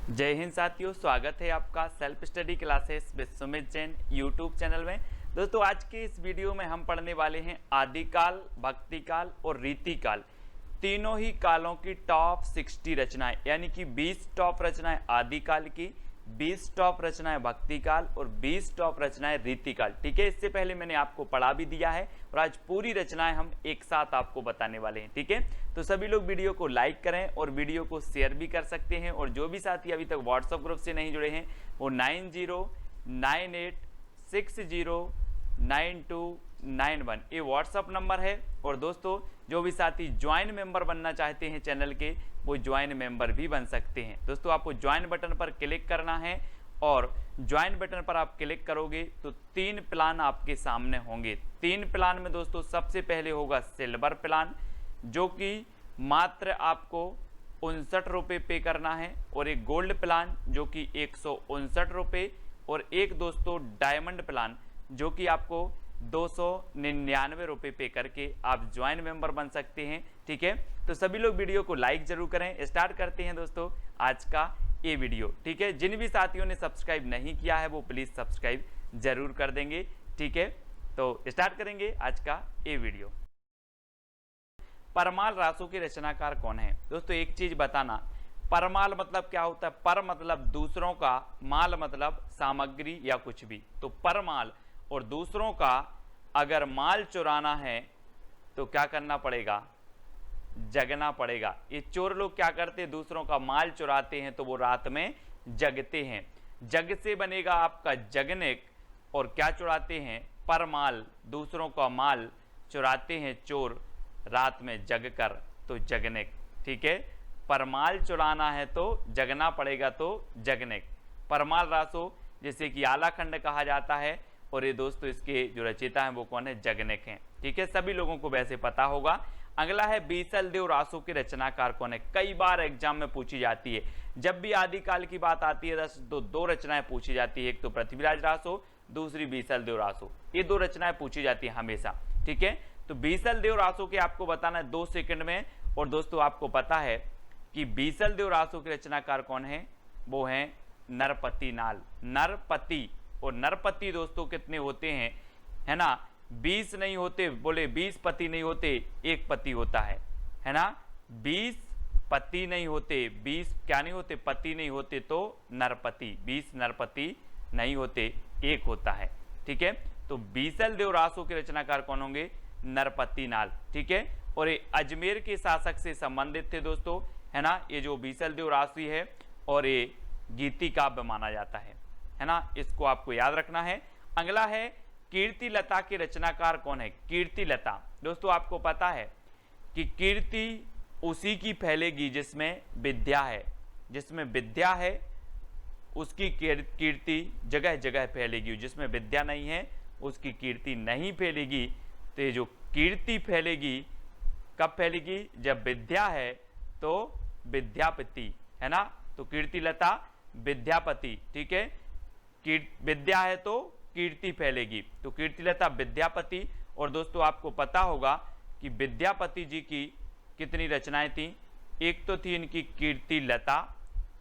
जय हिंद साथियों, स्वागत है आपका self study classes with Sumit Jain YouTube channel में। दोस्तों, आज के इस वीडियो में हम पढ़ने वाले हैं आदिकाल, भक्तिकाल और रीतिकाल, तीनों ही कालों की टॉप 60 रचनाएं, यानी कि 20 टॉप रचनाएं आदिकाल की, 20 टॉप रचनाएं भक्तिकाल और 20 टॉप रचनाएं रीतिकाल। ठीक है, इससे पहले मैंने आपको पढ़ा भी दिया है और आज पूरी रचनाएं हम एक साथ आपको बताने वाले हैं। ठीक है, तो सभी लोग वीडियो को लाइक करें और वीडियो को शेयर भी कर सकते हैं। और जो भी साथी अभी तक व्हाट्सएप ग्रुप से नहीं जुड़े हैं वो 9098609291 ये व्हाट्सएप नंबर है। और दोस्तों, जो भी साथी ज्वाइन मेंबर बनना चाहते हैं चैनल के, वो ज्वाइन मेंबर भी बन सकते हैं। दोस्तों, आपको ज्वाइन बटन पर क्लिक करना है और ज्वाइन बटन पर आप क्लिक करोगे तो 3 प्लान आपके सामने होंगे। 3 प्लान में दोस्तों सबसे पहले होगा सिल्वर प्लान, जो कि मात्र आपको 59 रुपये पे करना है, और एक गोल्ड प्लान जो कि 159 रुपये, और एक दोस्तों डायमंड प्लान जो कि आपको 299 रुपये पे करके आप ज्वाइन मेंबर बन सकते हैं। ठीक है, तो सभी लोग वीडियो को लाइक जरूर करें। स्टार्ट करते हैं दोस्तों आज का ये वीडियो। ठीक है, जिन भी साथियों ने सब्सक्राइब नहीं किया है वो प्लीज सब्सक्राइब जरूर कर देंगे। ठीक है, तो स्टार्ट करेंगे आज का ये वीडियो। परमाल रासों के रचनाकार कौन है? दोस्तों, एक चीज बताना, परमाल मतलब क्या होता है? पर मतलब दूसरों का, माल मतलब सामग्री या कुछ भी। तो परमाल और दूसरों का अगर माल चुराना है तो क्या करना पड़ेगा? जगना पड़ेगा। ये चोर लोग क्या करते हैं? दूसरों का माल चुराते हैं तो वो रात में जगते हैं। जग से बनेगा आपका जगनिक। और क्या चुराते हैं? परमाल, दूसरों का माल चुराते हैं चोर रात में जग कर, तो जगनिक। ठीक है, परमाल चुराना है तो जगना पड़ेगा, तो जगनिक। परमाल रासो जिसे कि आलाखंड कहा जाता है, और ये दोस्तों इसके जो रचयिता हैं वो कौन है? जगनिक हैं। ठीक है, सभी लोगों को वैसे पता होगा। अगला है बीसल देव रासो के रचनाकार कौन है? कई बार एग्जाम में पूछी जाती है। जब भी आदिकाल की बात आती है तो 2 रचनाएं पूछी जाती है, एक तो पृथ्वीराज रासो, दूसरी बीसल देव रासो। ये 2 रचनाएं पूछी जाती है हमेशा। ठीक है, तो बीसल देव रासो के आपको बताना है 2 सेकंड में। और दोस्तों, आपको पता है कि बीसल देव रासो के रचनाकार कौन है? वो है नरपति नाल। नरपति, और नरपति दोस्तों कितने होते हैं? है ना, 20 नहीं होते, बोले 20 पति नहीं होते, 1 पति होता है ना। 20 पति नहीं होते, 20 क्या नहीं होते? पति नहीं होते, तो नरपति। 20 नरपति नहीं होते, 1 होता है। ठीक है, तो बीसल देव रासो के रचनाकार कौन होंगे? नरपति नाल। ठीक है, और ये अजमेर के शासक से संबंधित थे दोस्तों, है ना। ये जो बीसल देव राशि है और ये गीति काव्य माना जाता है ना, इसको आपको याद रखना है। अगला है कीर्ति लता के रचनाकार कौन है? कीर्ति लता। दोस्तों, आपको पता है कि कीर्ति उसी की फैलेगी जिसमें विद्या है। जिसमें विद्या है उसकी कीर्ति जगह जगह फैलेगी, जिसमें विद्या नहीं है उसकी कीर्ति नहीं फैलेगी। तो ये जो कीर्ति फैलेगी कब फैलेगी? जब विद्या है तो विद्यापति, है ना। तो कीर्ति लता विद्यापति। ठीक है, विद्या है तो कीर्ति फैलेगी, तो कीर्तिलता विद्यापति। और दोस्तों, आपको पता होगा कि विद्यापति जी की कितनी रचनाएं थी? एक तो थी इनकी कीर्ति लता,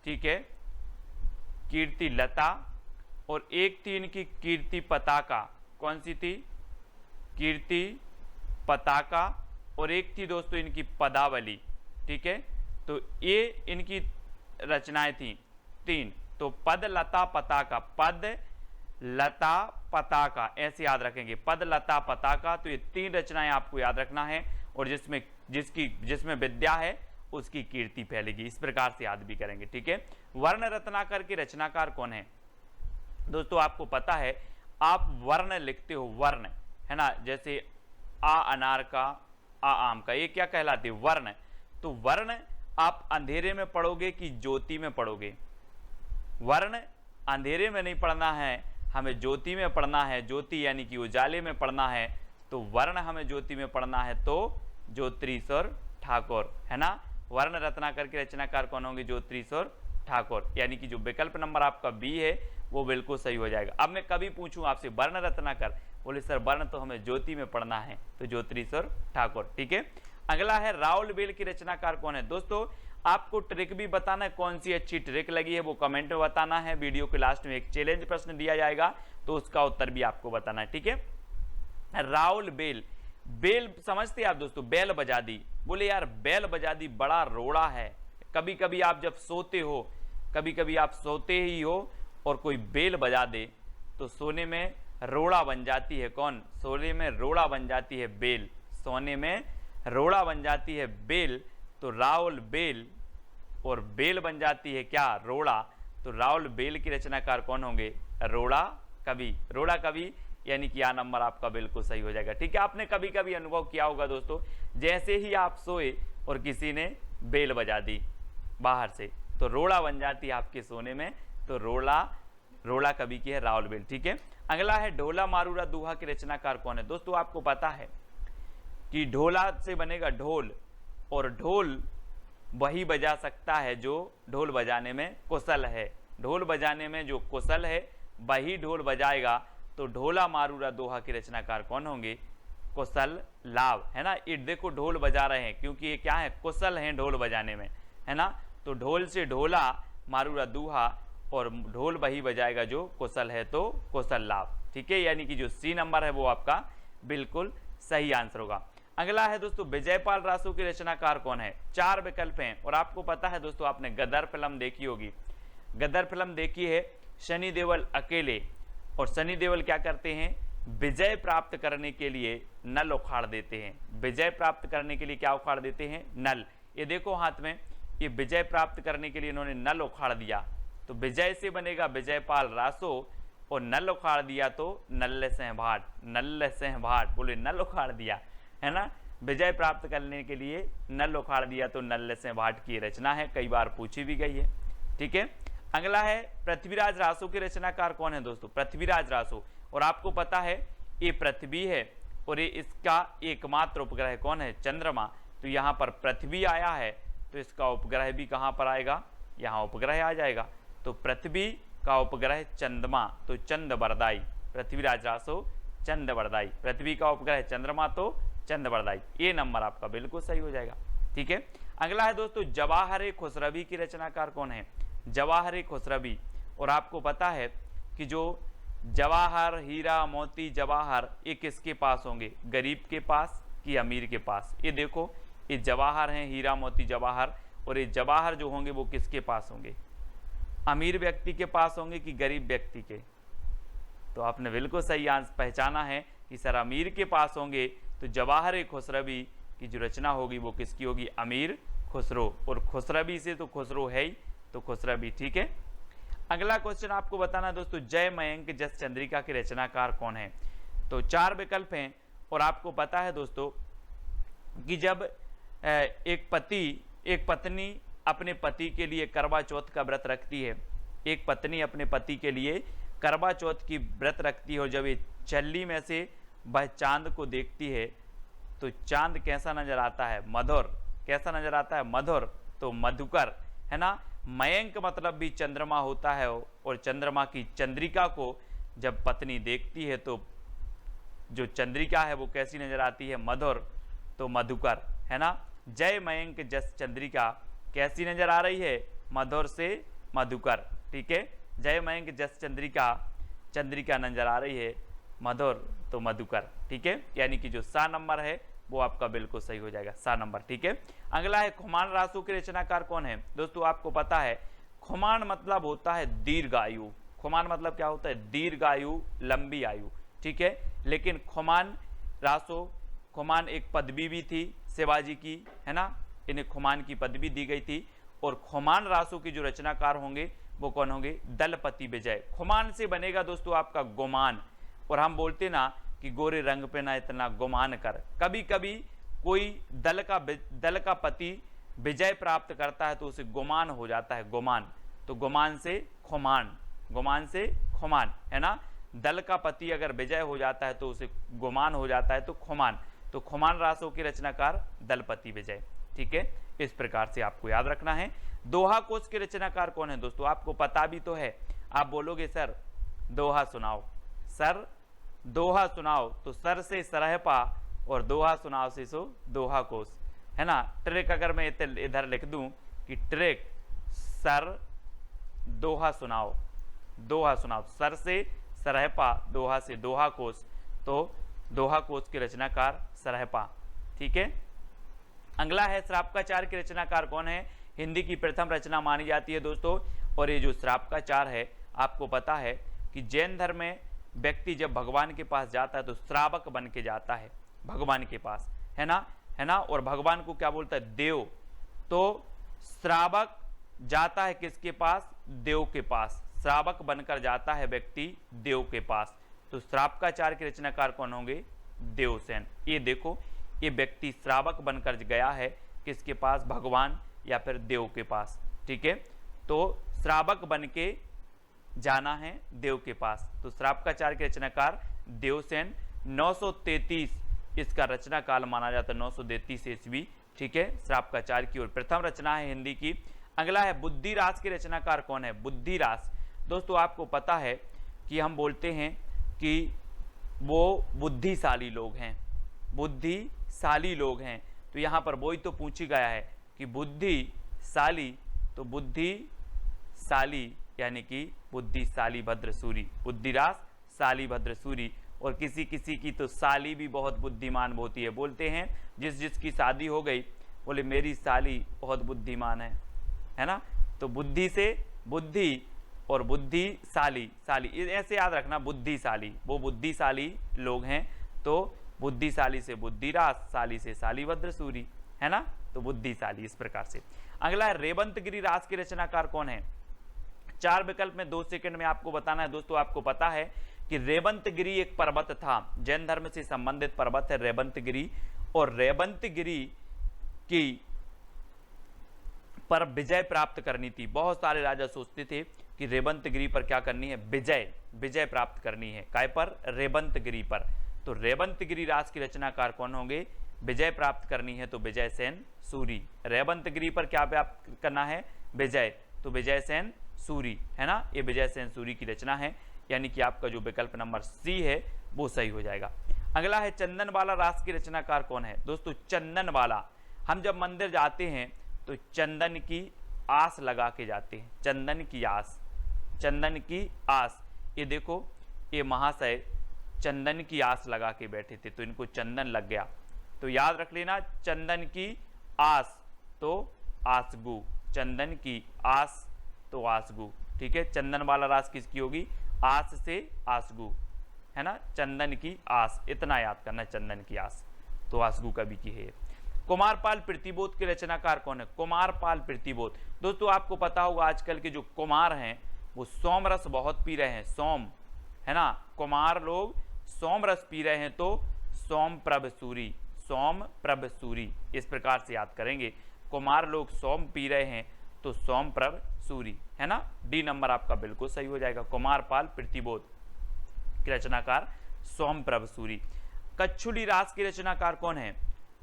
ठीक है, कीर्ति लता, और एक थी इनकी कीर्ति पताका। कौन सी थी? कीर्ति पताका। और एक थी दोस्तों इनकी पदावली। ठीक है, तो ये इनकी रचनाएं थी 3। तो पद लता पताका, पद लता पताका, ऐसे याद रखेंगे, पद लता पताका। तो ये 3 रचनाएं आपको याद रखना है, और जिसमें विद्या है उसकी कीर्ति फैलेगी। इस प्रकार से याद भी करेंगे। ठीक है, वर्ण रत्नाकर के रचनाकार कौन है? दोस्तों, आपको पता है, आप वर्ण लिखते हो, वर्ण, है ना, जैसे आ अनार का, आ आम का, ये क्या कहलाते? वर्ण। तो वर्ण आप अंधेरे में पढ़ोगे कि ज्योति में पढ़ोगे? वर्ण अंधेरे में नहीं पढ़ना है, हमें ज्योति में पढ़ना है। ज्योति यानी कि उजाले में पढ़ना है, तो वर्ण हमें ज्योति में पढ़ना है, तो ज्योतिरीश्वर ठाकुर, है ना। वर्ण रत्नाकर के रचनाकार कौन होंगे? ज्योतिरीश्वर ठाकुर, यानी कि जो विकल्प नंबर आपका बी है वो बिल्कुल सही हो जाएगा। अब मैं कभी पूछूं आपसे वर्ण रत्नाकर, बोले सर वर्ण तो हमें ज्योति में पढ़ना है, तो ज्योतिरीश्वर ठाकुर। ठीक है, अगला है राउल बेल की रचनाकार कौन है? दोस्तों, आपको ट्रिक भी बताना है, कौन सी अच्छी ट्रिक लगी है वो कमेंट में बताना है। वीडियो के लास्ट में एक चैलेंज प्रश्न दिया जाएगा तो उसका उत्तर भी आपको बताना है, ठीक है। राहुल बेल, बेल समझते हैं आप दोस्तों, बेल बजा दी, बोले यार बेल बजा दी बड़ा रोड़ा है। कभी कभी आप जब सोते हो, कभी कभी आप सोते ही हो और कोई बेल बजा दे तो सोने में रोड़ा बन जाती है। कौन? सोने में रोड़ा बन जाती है बेल, सोने में रोड़ा बन जाती है बेल। तो राहुल बेल, और बेल बन जाती है क्या? रोड़ा। तो राहुल बेल के रचनाकार कौन होंगे? रोड़ा कवि। रोड़ा कवि यानी कि यह नंबर आपका बिल्कुल सही हो जाएगा, ठीक है। आपने कभी कभी अनुभव किया होगा दोस्तों, जैसे ही आप सोए और किसी ने बेल बजा दी बाहर से तो रोड़ा बन जाती है आपके सोने में। तो रोड़ा कवि की है राहुल बेल, ठीक है। अगला है ढोला मारूरा दोहा के रचनाकार कौन है? दोस्तों आपको पता है कि ढोला से बनेगा ढोल, और ढोल वही बजा सकता है जो ढोल बजाने में कुशल है। ढोल बजाने में जो कुशल है वही ढोल बजाएगा। तो ढोला मारूरा दोहा के रचनाकार कौन होंगे? कुशल लाभ, है ना। ये देखो ढोल बजा रहे हैं क्योंकि ये क्या है? कुशल हैं ढोल बजाने में, है ना। तो ढोल से ढोला मारूरा दोहा, और ढोल वही बजाएगा जो कुशल है, तो कुशल लाभ, ठीक है। यानी कि जो सी नंबर है वो आपका बिल्कुल सही आंसर होगा। अगला है दोस्तों विजयपाल रासो के रचनाकार कौन है? 4 विकल्प हैं, और आपको पता है दोस्तों, आपने गदर फिल्म देखी होगी। गदर फिल्म देखी है, सनी देओल अकेले, और सनी देओल क्या करते हैं? विजय प्राप्त करने के लिए नल उखाड़ देते हैं। विजय प्राप्त करने के लिए क्या उखाड़ देते हैं? नल। ये देखो हाथ में, ये विजय प्राप्त करने के लिए इन्होंने नल उखाड़ दिया। तो विजय से बनेगा विजयपाल रासो, और नल उखाड़ दिया तो नल्ले सिंह भाट। नल्ले सिंह भाट, बोले नल उखाड़ दिया, है ना। विजय प्राप्त करने के लिए नल उखाड़ दिया तो नल्ले सिंह भाट की रचना है, कई बार पूछी भी गई है, ठीक है। अगला है पृथ्वीराज रासो के रचनाकार कौन है दोस्तों? पृथ्वीराज रासो, और आपको पता है ये पृथ्वी है और ये इसका एकमात्र उपग्रह कौन है? चंद्रमा। तो यहाँ पर पृथ्वी आया है तो इसका उपग्रह भी कहाँ पर आएगा? यहाँ उपग्रह आ जाएगा। तो पृथ्वी का उपग्रह चंद्रमा, तो चंद्रवरदाई। पृथ्वीराज रासो चंद्रवरदाई, पृथ्वी का उपग्रह चंद्रमा तो चंद्रवरदाई। ये नंबर आपका बिल्कुल सही हो जाएगा, ठीक है। अगला है दोस्तों जवाहर खुसरवी की रचनाकार कौन है? जवाहर खुसरवी, और आपको पता है कि जो जवाहर, हीरा, मोती, जवाहर ये किसके पास होंगे? गरीब के पास कि अमीर के पास? ये देखो, ये जवाहर हैं, हीरा, मोती, जवाहर, और ये जवाहर जो होंगे वो किसके पास होंगे? अमीर व्यक्ति के पास होंगे कि गरीब व्यक्ति के? तो आपने बिल्कुल सही आंसर पहचाना है कि सर अमीर के पास होंगे। तो जवाहर खुसरवी की जो रचना होगी वो किसकी होगी? अमीर खुसरो, और खुसरवी से तो खुसरो है ही, तो खुसरवी, ठीक है। अगला क्वेश्चन आपको बताना है दोस्तों, जय मयंक जस चंद्रिका के रचनाकार कौन है? तो 4 विकल्प हैं, और आपको पता है दोस्तों कि जब एक पत्नी अपने पति के लिए करवा चौथ का व्रत रखती है, एक पत्नी अपने पति के लिए करवा चौथ की व्रत रखती है, और जब ये छल्ली में से वह चांद को देखती है तो चांद कैसा नजर आता है? मधुर। कैसा नजर आता है? मधुर, तो मधुकर, है ना। मयंक मतलब भी चंद्रमा होता है, और चंद्रमा की चंद्रिका को जब पत्नी देखती है तो जो चंद्रिका है वो कैसी नजर आती है? मधुर, तो मधुकर, है ना। जय मयंक जस चंद्रिका कैसी नजर आ रही है? मधुर से मधुकर, ठीक है। जय मयंक जस चंद्रिका नजर आ रही है, मधुर तो मधुकर, ठीक है। यानी कि जो सा नंबर है वो आपका बिल्कुल सही हो जाएगा, सा नंबर, ठीक है। अगला है खुमान रासो के रचनाकार कौन है? दोस्तों आपको पता है खुमान मतलब होता है दीर्घायु। खुमान मतलब क्या होता है? दीर्घायु, लंबी आयु, ठीक है। लेकिन खुमान रासो, खुमान एक पदवी भी थी शिवाजी की, है ना। इन्हें खुमान की पदवी दी गई थी, और खुमान रासो की जो रचनाकार होंगे वो कौन होंगे? दलपति विजय। खुमान से बनेगा दोस्तों आपका गुमान, और हम बोलते ना कि गोरे रंग पे ना इतना गुमान कर। कभी कभी कोई दल का पति विजय प्राप्त करता है तो उसे गुमान हो जाता है, गुमान। तो गुमान से खुमान, गुमान से खुमान, है ना। दल का पति अगर विजय हो जाता है तो उसे गुमान हो जाता है, तो खुमान। तो खुमान रासो के रचनाकार दलपति विजय, ठीक है। इस प्रकार से आपको याद रखना है। दोहा कोश के रचनाकार कौन है? दोस्तों आपको पता भी तो है, आप बोलोगे सर दोहा सुनाओ, सर दोहा सुनाओ, तो सर से सरहपा और दोहा सुनाओ से सो दोहा कोश, है ना। ट्रिक अगर मैं इधर लिख दूं कि कि ट्रेक सर दोहा सुनाओ, दोहा सुनाओ, सर से सरहपा, दोहा से दोहा कोश, तो दोहा कोश के रचनाकार सरहपा। ठीक है। अगला है श्रापकाचार के रचनाकार कौन है? हिंदी की प्रथम रचना मानी जाती है दोस्तों। और ये जो श्रापकाचार है, आपको पता है कि जैन धर्म में व्यक्ति जब भगवान के पास जाता है तो श्रावक बन के जाता है भगवान के पास, है ना। और भगवान को क्या बोलता है? देव। तो श्रावक जाता है किसके पास? देव के पास। श्रावक बनकर जाता है व्यक्ति देव के पास। तो श्रापकाचार के रचनाकार कौन होंगे? देवसेन। ये देखो, ये व्यक्ति श्रावक बनकर गया है किसके पास? भगवान या फिर देव के पास। ठीक है। तो श्रावक बन के जाना है देव के पास। तो श्रापकाचार के रचनाकार देवसेन। 933 इसका रचना काल माना जाता है, 933 ईस्वी। ठीक है। श्रापकाचार की ओर प्रथम रचना है हिंदी की। अगला है बुद्धिरास के रचनाकार कौन है? बुद्धिरास। दोस्तों आपको पता है कि हम बोलते हैं कि वो बुद्धिशाली लोग हैं, बुद्धिशाली लोग हैं। तो यहाँ पर वही तो पूछी गया है कि बुद्धिशाली, तो बुद्धिशाली यानी कि बुद्धिशाली भद्रसूरी, बुद्धिरास शाली भद्रसूरी। और किसी किसी की तो साली भी बहुत बुद्धिमान होती है। बोलते हैं जिसकी शादी हो गई, बोले मेरी साली बहुत बुद्धिमान है ना। तो बुद्धि से बुद्धि और बुद्धिशाली, शाली ऐसे याद रखना, बुद्धिशाली, वो बुद्धिशाली लोग हैं। तो बुद्धिशाली से बुद्धिरास, शाली से शालीभद्रसूरी, है ना। तो बुद्धिशाली इस प्रकार से। अगला है रेवंतगिरी रास के रचनाकार कौन है? 4 विकल्प में 2 सेकंड में आपको बताना है। दोस्तों आपको पता है कि रेवंतगिरी एक पर्वत था, जैन धर्म से संबंधित पर्वत है रेवंतगिरी। और रेवंतगिरी की पर विजय प्राप्त करनी थी। बहुत सारे राजा सोचते थे कि रेवंतगिरी पर क्या करनी है? विजय प्राप्त करनी है। काय पर? रेवंतगिरी पर। तो रेवंतगिरी रास की रचनाकार कौन होंगे? विजय प्राप्त करनी है तो विजय सेन सूरी। रेवंतगिरी पर क्या प्राप्त करना है? विजय, तो विजय सेन सूरी, है ना। ये विजय सेन सूरी की रचना है, यानी कि आपका जो विकल्प नंबर सी है वो सही हो जाएगा। अगला है चंदनवाला रास की रचनाकार कौन है? दोस्तों चंदनवाला, हम जब मंदिर जाते हैं तो चंदन की आस लगा के जाते हैं, चंदन की आस, चंदन की आस। ये देखो, ये महाशय चंदन की आस लगा के बैठे थे तो इनको चंदन लग गया। तो याद रख लेना, चंदन की आस तो आसगु, चंदन की आस तो आसगु। ठीक है। चंदन वाला रास किसकी होगी? आस से आसगु, है ना। चंदन की आस, इतना याद करना, चंदन की आस तो आसगु कवि की है। कुमारपाल प्रतिबोध के रचनाकार कौन है? कुमारपाल प्रतिबोध। दोस्तों आपको पता होगा आजकल के जो कुमार हैं वो सोम रस बहुत पी रहे हैं, सोम, है ना। कुमार लोग सोम रस पी रहे हैं तो सोम प्रभ सूरी, सोम प्रभ सूरी इस प्रकार से याद करेंगे। कुमार लोग सोम पी रहे हैं तो सोम प्रभ सूरी, है ना। डी नंबर आपका बिल्कुल सही हो जाएगा। कुमारपाल प्रतिबोध की रचनाकार सोम प्रभ सूरी। कच्छुली रास की रचनाकार कौन है?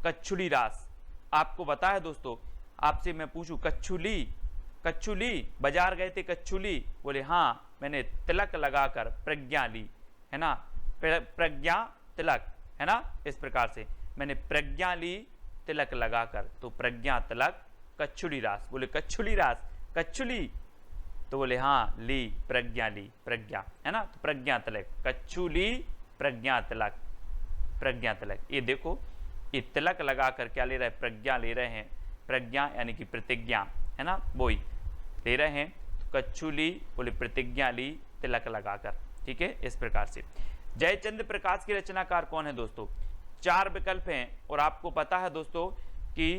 कच्छुली रास आपको पता है दोस्तों, आपसे मैं पूछूं कच्छुली बाजार गए थे कच्छुली? बोले हाँ, मैंने तिलक लगाकर प्रज्ञा ली, है ना। प्रज्ञा तिलक, है ना। इस प्रकार से मैंने प्रज्ञा ली तिलक लगाकर, तो प्रज्ञा तिलक कच्छुली रास। बोले कच्छुली रास, कच्छुली, तो बोले हाँ ली, प्रज्ञा ली, प्रज्ञा, है ना। तो प्रज्ञा तिलक, कच्छुली प्रज्ञा तिलक, प्रज्ञा तिलक। ये देखो, ये तिलक लगाकर क्या ले रहे हैं? प्रज्ञा ले रहे हैं। प्रज्ञा यानी कि प्रतिज्ञा, है ना, वही ले रहे हैं। तो कच्छुली बोले प्रतिज्ञा ली तिलक लगाकर। ठीक है। इस प्रकार से। जयचंद्र प्रकाश के रचनाकार कौन है दोस्तों? 4 विकल्प हैं और आपको पता है दोस्तों कि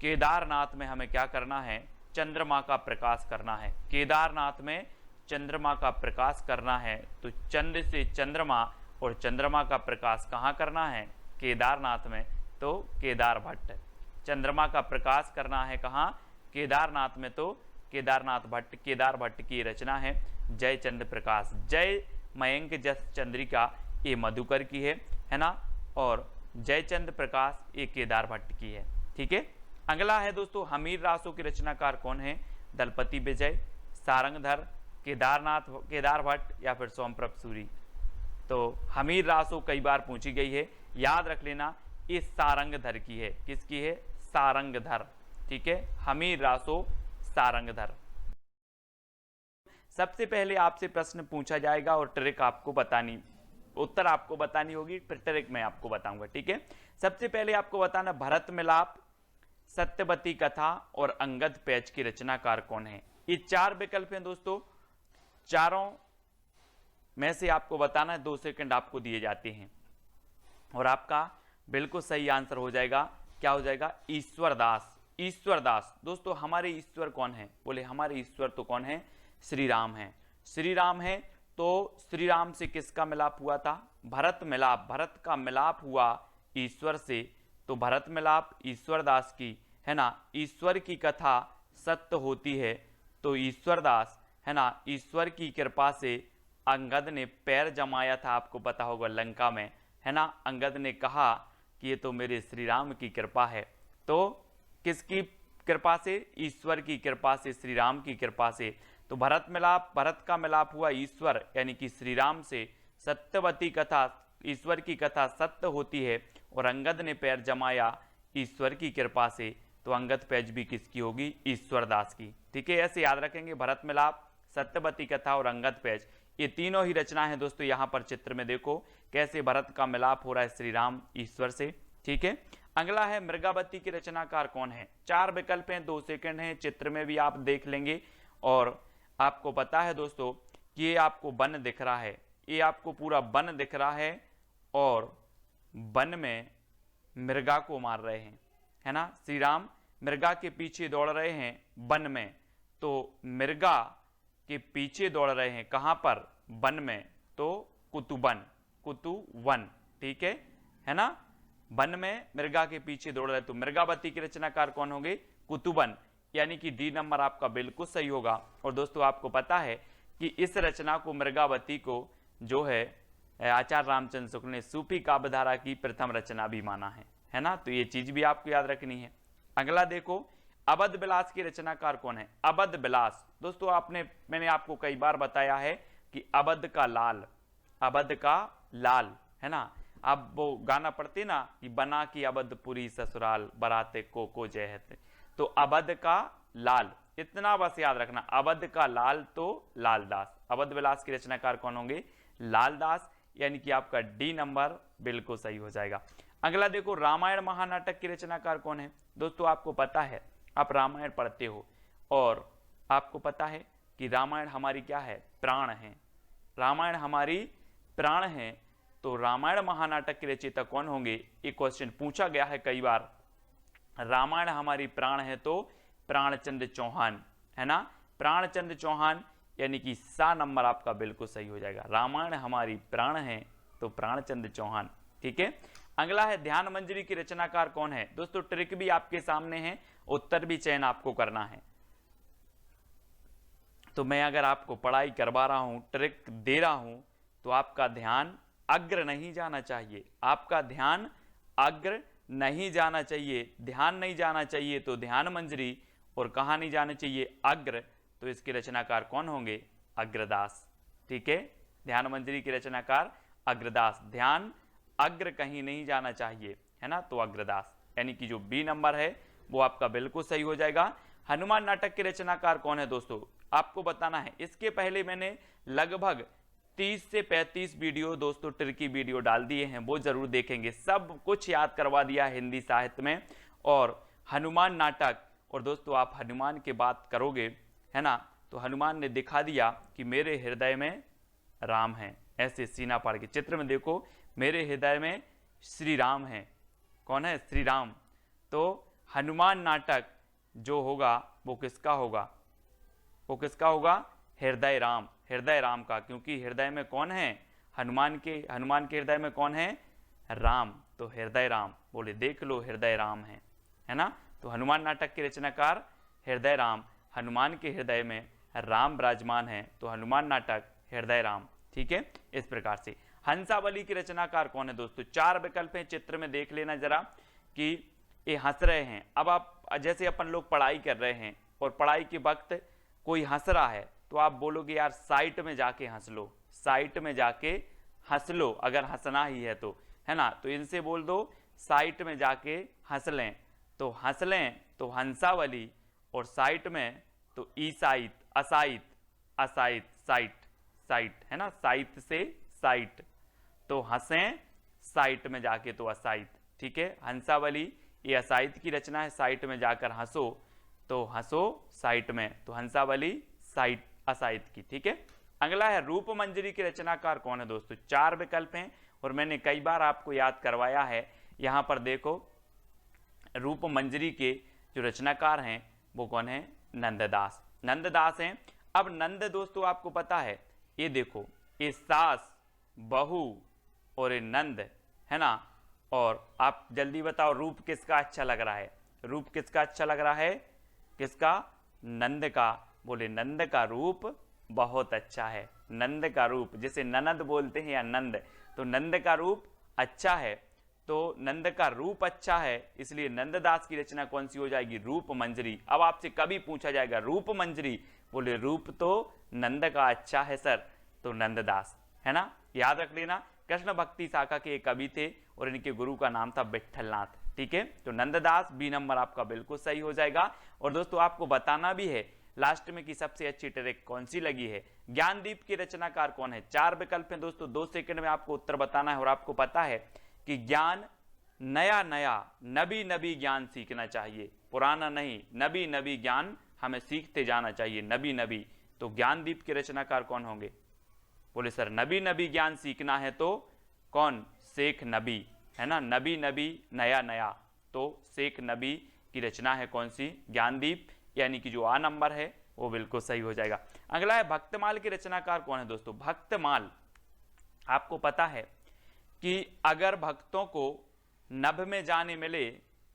केदारनाथ में हमें क्या करना है? चंद्रमा का प्रकाश करना है। केदारनाथ में चंद्रमा का प्रकाश करना है। तो चंद्र से चंद्रमा और चंद्रमा का प्रकाश कहाँ करना है? केदारनाथ में। तो केदार भट्ट। चंद्रमा का प्रकाश करना है कहाँ? केदारनाथ में। तो केदार भट्ट की रचना है जयचंद्र प्रकाश। जय मयंक जस चंद्रिका ये मधुकर की है ना। और जयचंद्र प्रकाश ये केदार भट्ट की है। ठीक है। अगला है दोस्तों हमीर रासों के रचनाकार कौन है? दलपति विजय, सारंगधर, केदार भट्ट या फिर सोमप्रभ सूरी। तो हमीर रासो कई बार पूछी गई है, याद रख लेना ये सारंगधर की है। किसकी है? सारंगधर। ठीक है। हमीर रासो सारंगधर। सबसे पहले आपसे प्रश्न पूछा जाएगा और ट्रिक आपको बतानी, उत्तर आपको बतानी होगी, फिर ट्रिक मैं आपको बताऊंगा, ठीक है। सबसे पहले आपको बताना भरत मिलाप, सत्यवती कथा और अंगद पैच की रचनाकार कौन है। ये 4 विकल्प हैं दोस्तों, चारों में से आपको बताना है, 2 सेकंड आपको दिए जाते हैं और आपका बिल्कुल सही आंसर हो जाएगा। क्या हो जाएगा? ईश्वर दास। ईश्वर दास। दोस्तों हमारे ईश्वर कौन है? बोले हमारे ईश्वर तो कौन है? श्री राम है। श्री राम है, तो श्री राम से किसका मिलाप हुआ था? भरत मिलाप। भरत का मिलाप हुआ ईश्वर से, तो भरत मिलाप ईश्वर दास की, है ना। ईश्वर की कथा सत्य होती है, तो ईश्वर दास, है ना, ईश्वर की कृपा से अंगद ने पैर जमाया था, आपको पता होगा लंका में, है ना। अंगद ने कहा कि ये तो मेरे श्री राम की कृपा है। तो किसकी कृपा से? ईश्वर की कृपा से, श्री राम की कृपा से। तो भरत मिलाप, भरत का मिलाप हुआ ईश्वर यानी कि श्री राम से। सत्यवती कथा, ईश्वर की कथा सत्य होती है और अंगद ने पैर जमाया ईश्वर की कृपा से, तो अंगद पैज भी किसकी होगी? ईश्वर दास की, ठीक है। ऐसे याद रखेंगे, भरत मिलाप, सत्यवती कथा और अंगद पैज, ये तीनों ही रचना है दोस्तों। यहां पर चित्र में देखो कैसे भरत का मिलाप हो रहा है श्री राम ईश्वर से, ठीक है। अगला है मृगावती की रचनाकार कौन है। 4 विकल्प हैं, 2 सेकंड हैं, चित्र में भी आप देख लेंगे। और आपको पता है दोस्तों कि ये आपको वन दिख रहा है, ये आपको पूरा वन दिख रहा है और वन में मृगा को मार रहे हैं, है ना। श्री राम मृगा के पीछे दौड़ रहे हैं वन में, तो मृगा के पीछे दौड़ रहे हैं कहां पर? वन में, तो कुतुबन, कुतुवन, ठीक है ना। वन में मृगा के पीछे दौड़ रहे, तो मृगावती की रचनाकार कौन होंगे? कुतुबन, यानी कि डी नंबर आपका बिल्कुल सही होगा। और दोस्तों आपको पता है कि इस रचना को, मृगावती को, जो है आचार्य रामचंद्र शुक्ल ने सूफी काव्यधारा की प्रथम रचना भी माना है ना। तो ये चीज भी आपको याद रखनी है। अगला देखो, अवध विलास की रचनाकार कौन है? अवध विलास। दोस्तों मैंने आपको कई बार बताया है कि अवध का लाल, अवध का लाल, है ना। आप वो गाना पढ़ते ना कि बना की अवधपुरी ससुराल बराते को जय है, तो अवध का लाल, इतना बस याद रखना, अवध का लाल तो लालदास। अवध विलास की रचनाकार कौन होंगे? लालदास, यानी कि आपका डी नंबर बिल्कुल सही हो जाएगा। अगला देखो, रामायण महानाटक की रचनाकार कौन है। दोस्तों आपको पता है, आप रामायण पढ़ते हो और आपको पता है कि रामायण हमारी क्या है? प्राण है। रामायण हमारी प्राण है, तो रामायण महानाटक के रचयिता कौन होंगे? एक क्वेश्चन पूछा गया है कई बार। रामायण हमारी प्राण है, तो प्राणचंद्र चौहान, है ना। प्राणचंद्र चौहान, यानी कि सा नंबर आपका बिल्कुल सही हो जाएगा। रामायण हमारी प्राण है, तो प्राणचंद्र चौहान, ठीक है। अगला है ध्यान मंजरी की रचनाकार कौन है। दोस्तों ट्रिक भी आपके सामने है, उत्तर भी चयन आपको करना है। तो मैं अगर आपको पढ़ाई करवा रहा हूं, ट्रिक दे रहा हूं, तो आपका ध्यान अग्र नहीं जाना चाहिए, आपका ध्यान अग्र नहीं जाना चाहिए। ध्यान नहीं जाना चाहिए तो ध्यान मंजरी, और कहां नहीं जाना चाहिए? अग्र। तो इसके रचनाकार कौन होंगे? अग्रदास, ठीक है। ध्यान मंजरी के रचनाकार अग्रदास। ध्यान अग्र कहीं नहीं जाना चाहिए, है ना, तो अग्रदास, यानी कि जो बी नंबर है वो आपका बिल्कुल सही हो जाएगा। हनुमान नाटक के रचनाकार कौन है दोस्तों? आपको बताना है। इसके पहले मैंने लगभग 30 से 35 वीडियो दोस्तों ट्रिकी वीडियो डाल दिए हैं, वो जरूर देखेंगे। सब कुछ याद करवा दिया हिंदी साहित्य में और हनुमान नाटक। और दोस्तों आप हनुमान की बात करोगे, है ना, तो हनुमान ने दिखा दिया कि मेरे हृदय में राम है। ऐसे सीना फाड़ के चित्र में देखो, मेरे हृदय में श्री राम है। कौन है? श्री राम। तो हनुमान नाटक जो होगा वो किसका होगा? वो किसका होगा? हृदय राम, हृदय राम का, क्योंकि हृदय में कौन है? हनुमान के हृदय में कौन है? राम, तो हृदय राम। बोले देख लो हृदय राम है ना। तो हनुमान नाटक के रचनाकार हृदय राम, हनुमान के हृदय में राम विराजमान है, तो हनुमान नाटक हृदय राम, ठीक है। इस प्रकार से हंसावली के रचनाकार कौन है दोस्तों? 4 विकल्प हैं, चित्र में देख लेना जरा कि ये हंस रहे हैं। अब आप जैसे अपन लोग पढ़ाई कर रहे हैं और पढ़ाई के वक्त कोई हंस रहा है, तो आप बोलोगे यार साइट में जाके हंस लो, साइट में जाके हंस लो, अगर हंसना ही है तो, है ना। तो इनसे बोल दो साइट में जाके हंस लें, तो हंस लें, तो हंसावली, और साइट में तो ईसाइत, असाइत, असाइत, साइट, साइट है ना, साइत से साइट, तो हंसें साइट में जाके तो असाइत, ठीक है। हंसावली ये असाइत की रचना है, साइट में जाकर हंसो तो हंसो साइट में, तो हंसावली साइट असाइत की, ठीक है। अगला है रूप मंजरी के रचनाकार कौन है दोस्तों। 4 विकल्प हैं और मैंने कई बार आपको याद करवाया है। यहां पर देखो रूप मंजरी के जो रचनाकार हैं वो कौन है, नंददास, नंददास हैं। अब नंद दोस्तों आपको पता है, ये देखो ये सास, बहू और ये नंद है ना। और आप जल्दी बताओ रूप किसका अच्छा लग रहा है, रूप किसका अच्छा लग रहा है, किसका, नंद का। बोले नंद का रूप बहुत अच्छा है, नंद का रूप, जैसे ननद बोलते हैं या नंद, तो नंद का रूप अच्छा है, तो नंद का रूप अच्छा है, इसलिए नंददास की रचना कौन सी हो जाएगी, रूप मंजरी। अब आपसे कभी पूछा जाएगा रूप मंजरी, बोले रूप तो नंद का अच्छा है सर, तो नंददास है ना, याद रख लेना। कृष्ण भक्ति शाखा के एक कवि थे और इनके गुरु का नाम था विट्ठलनाथ, ठीक है। तो नंददास बी नंबर आपका बिल्कुल सही हो जाएगा। और दोस्तों आपको बताना भी है लास्ट में कि सबसे अच्छी ट्रिक कौन सी लगी है। ज्ञानदीप के रचनाकार कौन है। 4 विकल्प हैं दोस्तों, 2 सेकंड में आपको उत्तर बताना है। और आपको पता है कि ज्ञान नया नया, नबी नबी ज्ञान सीखना चाहिए, पुराना नहीं, नबी नबी ज्ञान हमें सीखते जाना चाहिए, नबी नबी। तो ज्ञानदीप के रचनाकार कौन होंगे, बोले सर नबी नबी ज्ञान सीखना है तो कौन, शेख नबी है ना, नबी नबी नया नया, तो शेख नबी की रचना है कौन सी, ज्ञानदीप, यानी कि जो आ नंबर है वो बिल्कुल सही हो जाएगा। अगला है भक्तमाल के रचनाकार कौन है दोस्तों। भक्तमाल, आपको पता है कि अगर भक्तों को नभ में जाने मिले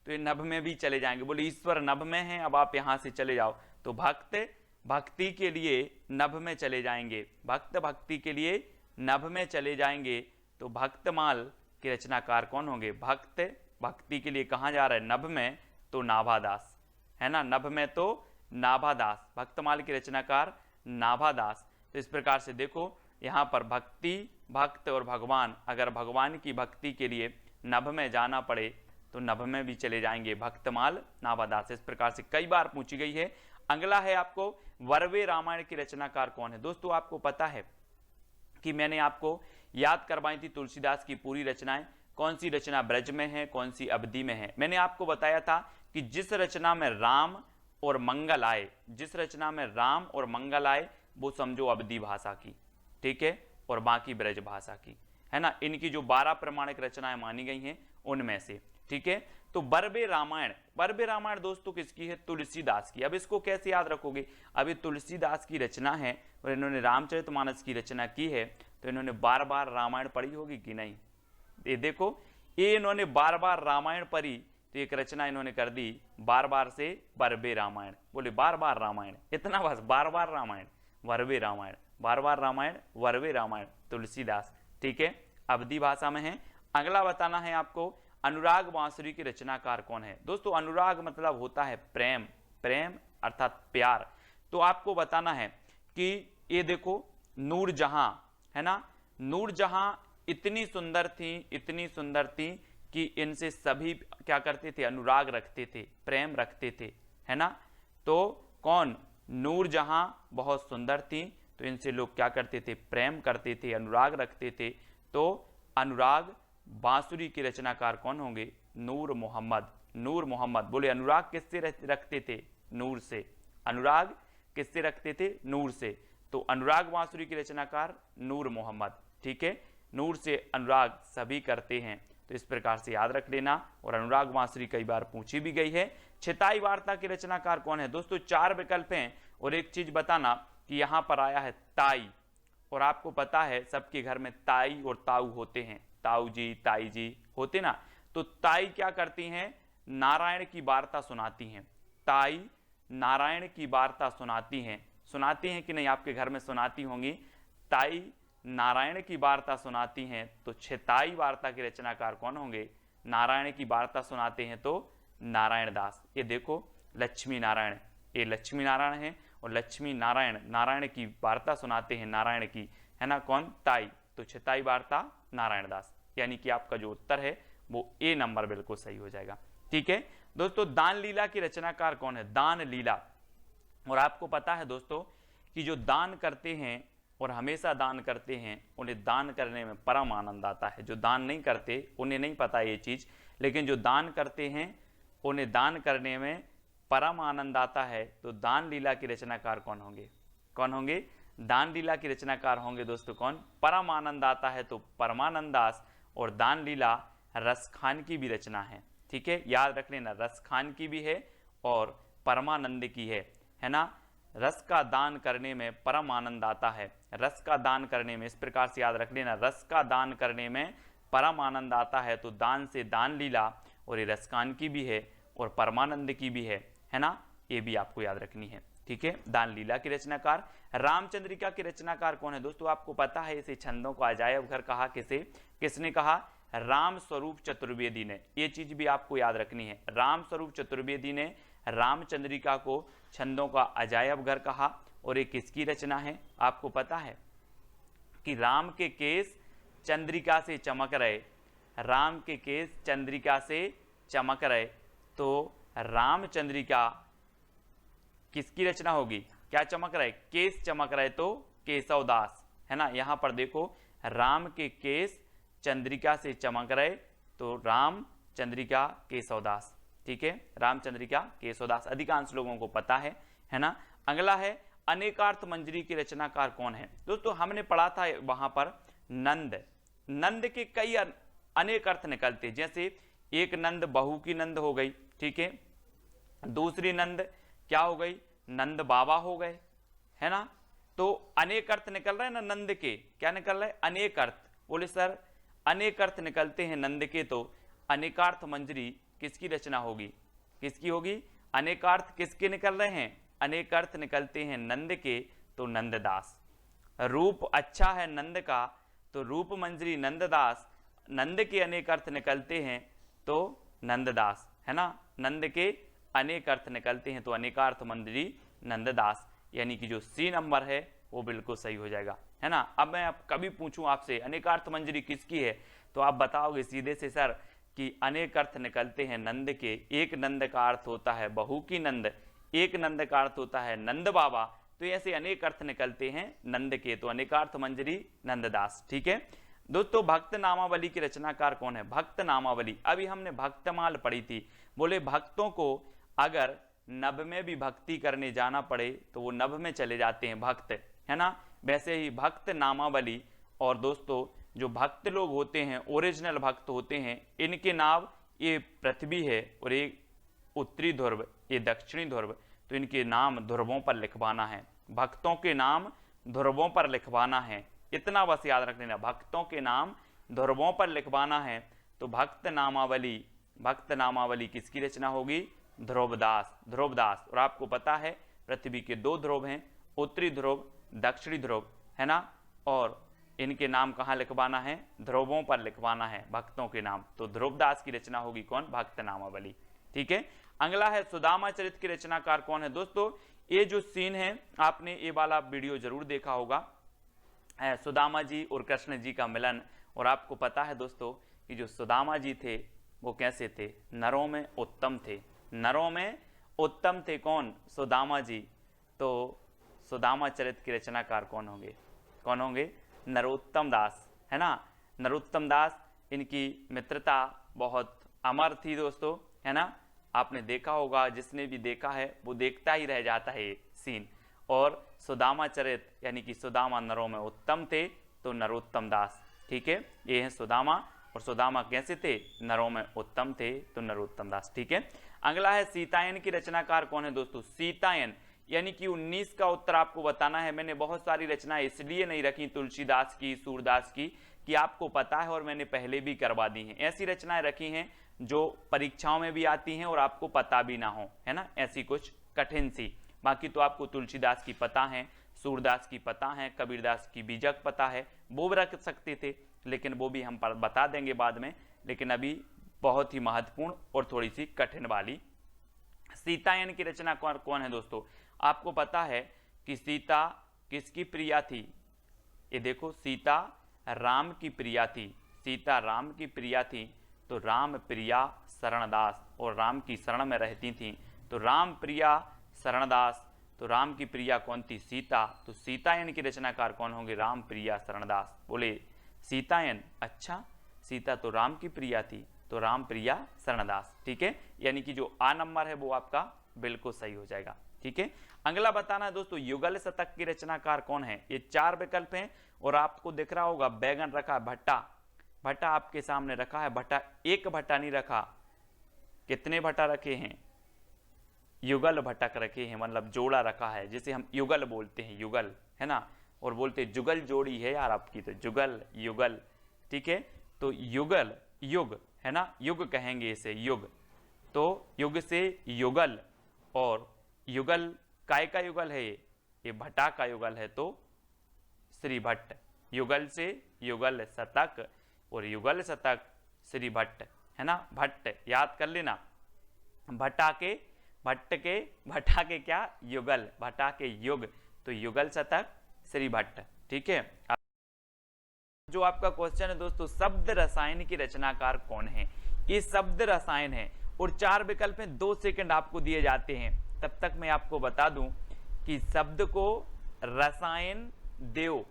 तो ये नभ में भी चले जाएंगे, बोले ईश्वर नभ में है अब आप यहां से चले जाओ, तो भक्त भक्ति के लिए नभ में चले जाएंगे, भक्त भक्ति के लिए नभ में चले जाएंगे, तो भक्तमाल के रचनाकार कौन होंगे। भक्त भक्ति के लिए कहां जा रहा है, नभ में, तो नाभादास है ना, नभ में तो नाभादास, भक्तमाल के रचनाकार नाभादास। तो इस प्रकार से देखो यहां पर भक्ति, भक्त और भगवान, अगर भगवान की भक्ति के लिए नभ में जाना पड़े तो नभ में भी चले जाएंगे, भक्तमाल नाभादास। इस प्रकार से कई बार पूछी गई है। अगला है आपको वर्वे रामायण की रचनाकार कौन है। दोस्तों आपको पता है कि मैंने आपको याद करवाई थी तुलसीदास की पूरी रचनाएं, कौन सी रचना ब्रज में है, कौन सी अवधि में है। मैंने आपको बताया था कि जिस रचना में राम और मंगल आए, जिस रचना में राम और मंगल आए वो समझो अवधि भाषा की, ठीक है, और बाकी ब्रज भाषा की, है ना। इनकी जो 12 प्रमाणिक रचनाएं मानी गई हैं उनमें से, ठीक है। तो बरबे रामायण, बरबे रामायण दोस्तों किसकी है, तुलसीदास की। अब इसको कैसे याद रखोगे, अब ये तुलसीदास की रचना है और इन्होंने रामचरितमानस की रचना की है, तो इन्होंने बार बार रामायण पढ़ी होगी कि नहीं। ये देखो ये इन्होंने बार बार रामायण पढ़ी तो एक रचना इन्होंने कर दी बार बार से बरबे रामायण, बोले बार बार रामायण, इतना बस, बार बार रामायण, वर्वे रामायण, बार बार रामायण, वर्वे रामायण, तुलसीदास, ठीक है, अवधि भाषा में है। अगला बताना है आपको अनुराग बांसुरी के रचनाकार कौन है। दोस्तों अनुराग मतलब होता है प्रेम, प्रेम अर्थात प्यार। तो आपको बताना है कि ये देखो नूरजहां है ना, नूरजहां इतनी सुंदर थी, इतनी सुंदर थी कि इनसे सभी क्या करते थे, अनुराग रखते थे, प्रेम रखते थे, है ना। तो कौन, नूरजहां बहुत सुंदर थी तो इनसे लोग क्या करते थे, प्रेम करते थे, अनुराग रखते थे। तो अनुराग बांसुरी के रचनाकार कौन होंगे, नूर मोहम्मद, नूर मोहम्मद। बोले अनुराग किससे रखते थे, नूर से, अनुराग किससे रखते थे, नूर से। तो अनुराग बांसुरी के रचनाकार नूर मोहम्मद, ठीक है, नूर से अनुराग सभी करते हैं, तो इस प्रकार से याद रख लेना। और अनुराग बांसुरी कई बार पूछी भी गई है। छिताई वार्ता के रचनाकार कौन है। दोस्तों 4 विकल्प हैं और एक चीज बताना कि यहां पर आया है ताई, और आपको पता है सबके घर में ताई और ताऊ होते हैं, ताऊ जी ताई जी होते ना। तो ताई क्या करती हैं, नारायण की वार्ता सुनाती हैं, ताई नारायण की वार्ता सुनाती हैं, सुनाती हैं कि नहीं, आपके घर में सुनाती होंगी, ताई नारायण की वार्ता सुनाती हैं। तो छिताई वार्ता के रचनाकार कौन होंगे, नारायण की वार्ता सुनाते हैं तो नारायण दास। ये देखो लक्ष्मी नारायण, ये लक्ष्मी नारायण है और लक्ष्मी नारायण, नारायण की वार्ता सुनाते हैं, नारायण की, है ना, कौन, ताई। तो छिताई वार्ता नारायण दास, यानी कि आपका जो उत्तर है वो ए नंबर बिल्कुल सही हो जाएगा, ठीक है। दोस्तों दान लीला की रचनाकार कौन है, दान लीला, और आपको पता है दोस्तों कि जो दान करते हैं और हमेशा दान करते हैं उन्हें दान करने में परम आनंद आता है। जो दान नहीं करते उन्हें नहीं पता ये चीज़, लेकिन जो दान करते हैं उन्हें दान करने में परम आनंद आता है। तो दान लीला के रचनाकार कौन होंगे? कौन होंगे? दान लीला के रचनाकार होंगे दोस्तों कौन? परम आनंद आता है तो परमानंद दास। और दान लीला रसखान की भी रचना है, ठीक है, याद रख लेना, रसखान की भी है और परमानंद की है ना। रस का दान करने में परम आनंद आता है, रस का दान करने में, इस प्रकार से याद रख लेना, रस का दान करने में परम आनंद आता है। तो दान से दान लीला, और ये रसकान की भी है और परमानंद की भी है ना, ये भी आपको याद रखनी है, ठीक है। दान लीला के रचनाकार। रामचंद्रिका के रचनाकार कौन है दोस्तों? आपको पता है इसे छंदों को अजायब घर कहा, किसने कहा? राम स्वरूप चतुर्वेदी ने। ये चीज भी आपको याद रखनी है, राम स्वरूप चतुर्वेदी ने रामचंद्रिका को छंदों का अजायब घर कहा। और ये किसकी रचना है? आपको पता है कि राम के केस चंद्रिका से चमक रहे, राम के केस चंद्रिका से चमक रहे। तो रामचंद्रिका किसकी रचना होगी? क्या चमक रहे? केस चमक रहे, तो केशवदास, है ना। यहां पर देखो, राम के केस चंद्रिका से चमक रहे, तो राम चंद्रिका केशवदास, ठीक है, रामचंद्रिका केशवदास, अधिकांश लोगों को पता है ना। अगला है अनेकार्थ मंजरी के रचनाकार कौन है दोस्तों? हमने पढ़ा था वहां पर नंद, नंद के कई अनेक अर्थ निकलते, जैसे एक नंद बहू की नंद हो गई, ठीक है, दूसरी नंद क्या हो गई? नंद बाबा हो गए, है ना। तो अनेक अर्थ निकल रहे हैं ना नंद के, क्या निकल रहे हैं? अनेक अर्थ। बोले सर अनेक अर्थ निकलते हैं नंद के, तो अनेकार्थ मंजरी किसकी रचना होगी? किसकी होगी? अनेकार्थ किसके निकल रहे हैं? अनेक अर्थ निकलते हैं नंद के, तो नंददास। रूप अच्छा है नंद का, तो रूप मंजरी नंददास। नंद के अनेक अर्थ निकलते हैं तो नंददास, है ना, नंद के अनेक अर्थ निकलते हैं तो अनेकार्थ मंजरी नंददास, यानी कि जो सी नंबर है वो बिल्कुल सही हो जाएगा, है ना। अब मैं कभी पूछूं आपसे अनेकार्थ मंजरी किसकी है, तो आप बताओगे सीधे से सर कि अनेक अर्थ निकलते हैं नंद के। एक नंद का अर्थ होता है बहू की नंद, एक नंद का अर्थ होता है नंद बाबा, तो ऐसे अनेक अर्थ निकलते हैं नंद के, तो अनेकार्थ मंजरी नंददास, ठीक है। दोस्तों भक्त नामावली की रचनाकार कौन है? भक्त नामावली, अभी हमने भक्तमाल पढ़ी थी। बोले भक्तों को अगर नभ में भी भक्ति करने जाना पड़े तो वो नभ में चले जाते हैं भक्त, है ना। वैसे ही भक्त नामावली, और दोस्तों जो भक्त लोग होते हैं, ओरिजिनल भक्त होते हैं, इनके नाम, ये पृथ्वी है और ये उत्तरी ध्रुव, ये दक्षिणी ध्रुव, तो इनके नाम ध्रुवों पर लिखवाना है, भक्तों के नाम ध्रुवों पर लिखवाना है, इतना बस याद रख लेना, भक्तों के नाम ध्रुवों पर लिखवाना है। तो भक्त नामावली, भक्त नामावली किसकी रचना होगी? ध्रुवदास, ध्रुवदास। और आपको पता है पृथ्वी के दो ध्रुव हैं, उत्तरी ध्रुव, दक्षिणी ध्रुव, है ना, और इनके नाम कहाँ लिखवाना है? ध्रुवों पर लिखवाना है भक्तों के नाम, तो ध्रुवदास की रचना होगी कौन? भक्त नामावली, ठीक है। अगला है सुदामा चरित के रचनाकार कौन है दोस्तों? ये जो सीन है आपने ये वाला वीडियो जरूर देखा होगा, सुदामा जी और कृष्ण जी का मिलन। और आपको पता है दोस्तों कि जो सुदामा जी थे वो कैसे थे? नरों में उत्तम थे, नरों में उत्तम थे। कौन? सुदामा जी। तो सुदामा चरित के रचनाकार कौन होंगे? कौन होंगे? नरोत्तम दास, है ना, नरोत्तम दास। इनकी मित्रता बहुत अमर थी दोस्तों, है ना, आपने देखा होगा, जिसने भी देखा है वो देखता ही रह जाता है ये सीन। और सुदामा चरित यानी कि सुदामा नरों में उत्तम थे, तो नरोत्तम दास, ठीक है, ये है सुदामा। और सुदामा कैसे थे? नरों में उत्तम थे, तो नरोत्तम दास, ठीक है। अगला है सीतायन की रचनाकार कौन है दोस्तों? सीतायन यानी कि 19 का उत्तर आपको बताना है। मैंने बहुत सारी रचनाएं इसलिए नहीं रखी तुलसीदास की, सूरदास की, कि आपको पता है और मैंने पहले भी करवा दी हैं। ऐसी रचनाएं रखी हैं जो परीक्षाओं में भी आती हैं और आपको पता भी ना हो, है ना, ऐसी कुछ कठिन सी। बाकी तो आपको तुलसीदास की पता है, सूरदास की पता है, कबीरदास की बीजक पता है, वो भी रख सकते थे, लेकिन वो भी हम बता देंगे बाद में। लेकिन अभी बहुत ही महत्वपूर्ण और थोड़ी सी कठिन वाली सीतायन की रचना कौन है दोस्तों? आपको पता है कि सीता किसकी प्रिया थी? ये देखो, सीता राम की प्रिया थी, सीता राम की प्रिया थी, तो राम प्रिया शरणदास, और राम की शरण में रहती थी, तो राम प्रिया शरणदास। तो राम की प्रिया कौन थी? सीता। तो सीतायन की रचनाकार कौन होंगे? राम प्रिया शरणदास। बोले सीतायन, अच्छा सीता तो राम की प्रिया थी, तो राम प्रिया शरणदास। ठीक है, यानी कि जो आ नंबर है वो आपका बिल्कुल सही हो जाएगा। ठीक है, अगला बताना है दोस्तों युगल शतक की रचनाकार कौन है? ये 4 विकल्प हैं और आपको दिख रहा होगा बैगन रखा है, भट्टा, भट्टा आपके सामने रखा है, भट्टा एक भट्टा नहीं रखा, कितने भट्टा रखे हैं? युगल भटक रखे हैं, मतलब जोड़ा रखा है, जिसे हम युगल बोलते हैं, युगल है ना, और बोलते जुगल जोड़ी है यार आपकी, तो जुगल युगल। ठीक है, तो युगल युग है ना, युग कहेंगे इसे, युग। तो युग से युगल, और युगल काय का युगल है? ये भट्टा का युगल है, तो श्री भट्ट। युगल से युगल शतक, और युगल शतक श्री भट्ट है ना, भट्ट याद कर लेना। भट्टा के भट्टा के क्या? युगल, भट्टा के युग, तो युगल शतक श्री भट्ट। ठीक है, जो आपका क्वेश्चन है दोस्तों, शब्द रसायन की रचनाकार कौन है? ये शब्द रसायन है और 4 विकल्प हैं, 2 सेकंड आपको दिए जाते हैं। तब तक मैं आपको बता दूं कि शब्द को रसायन देव,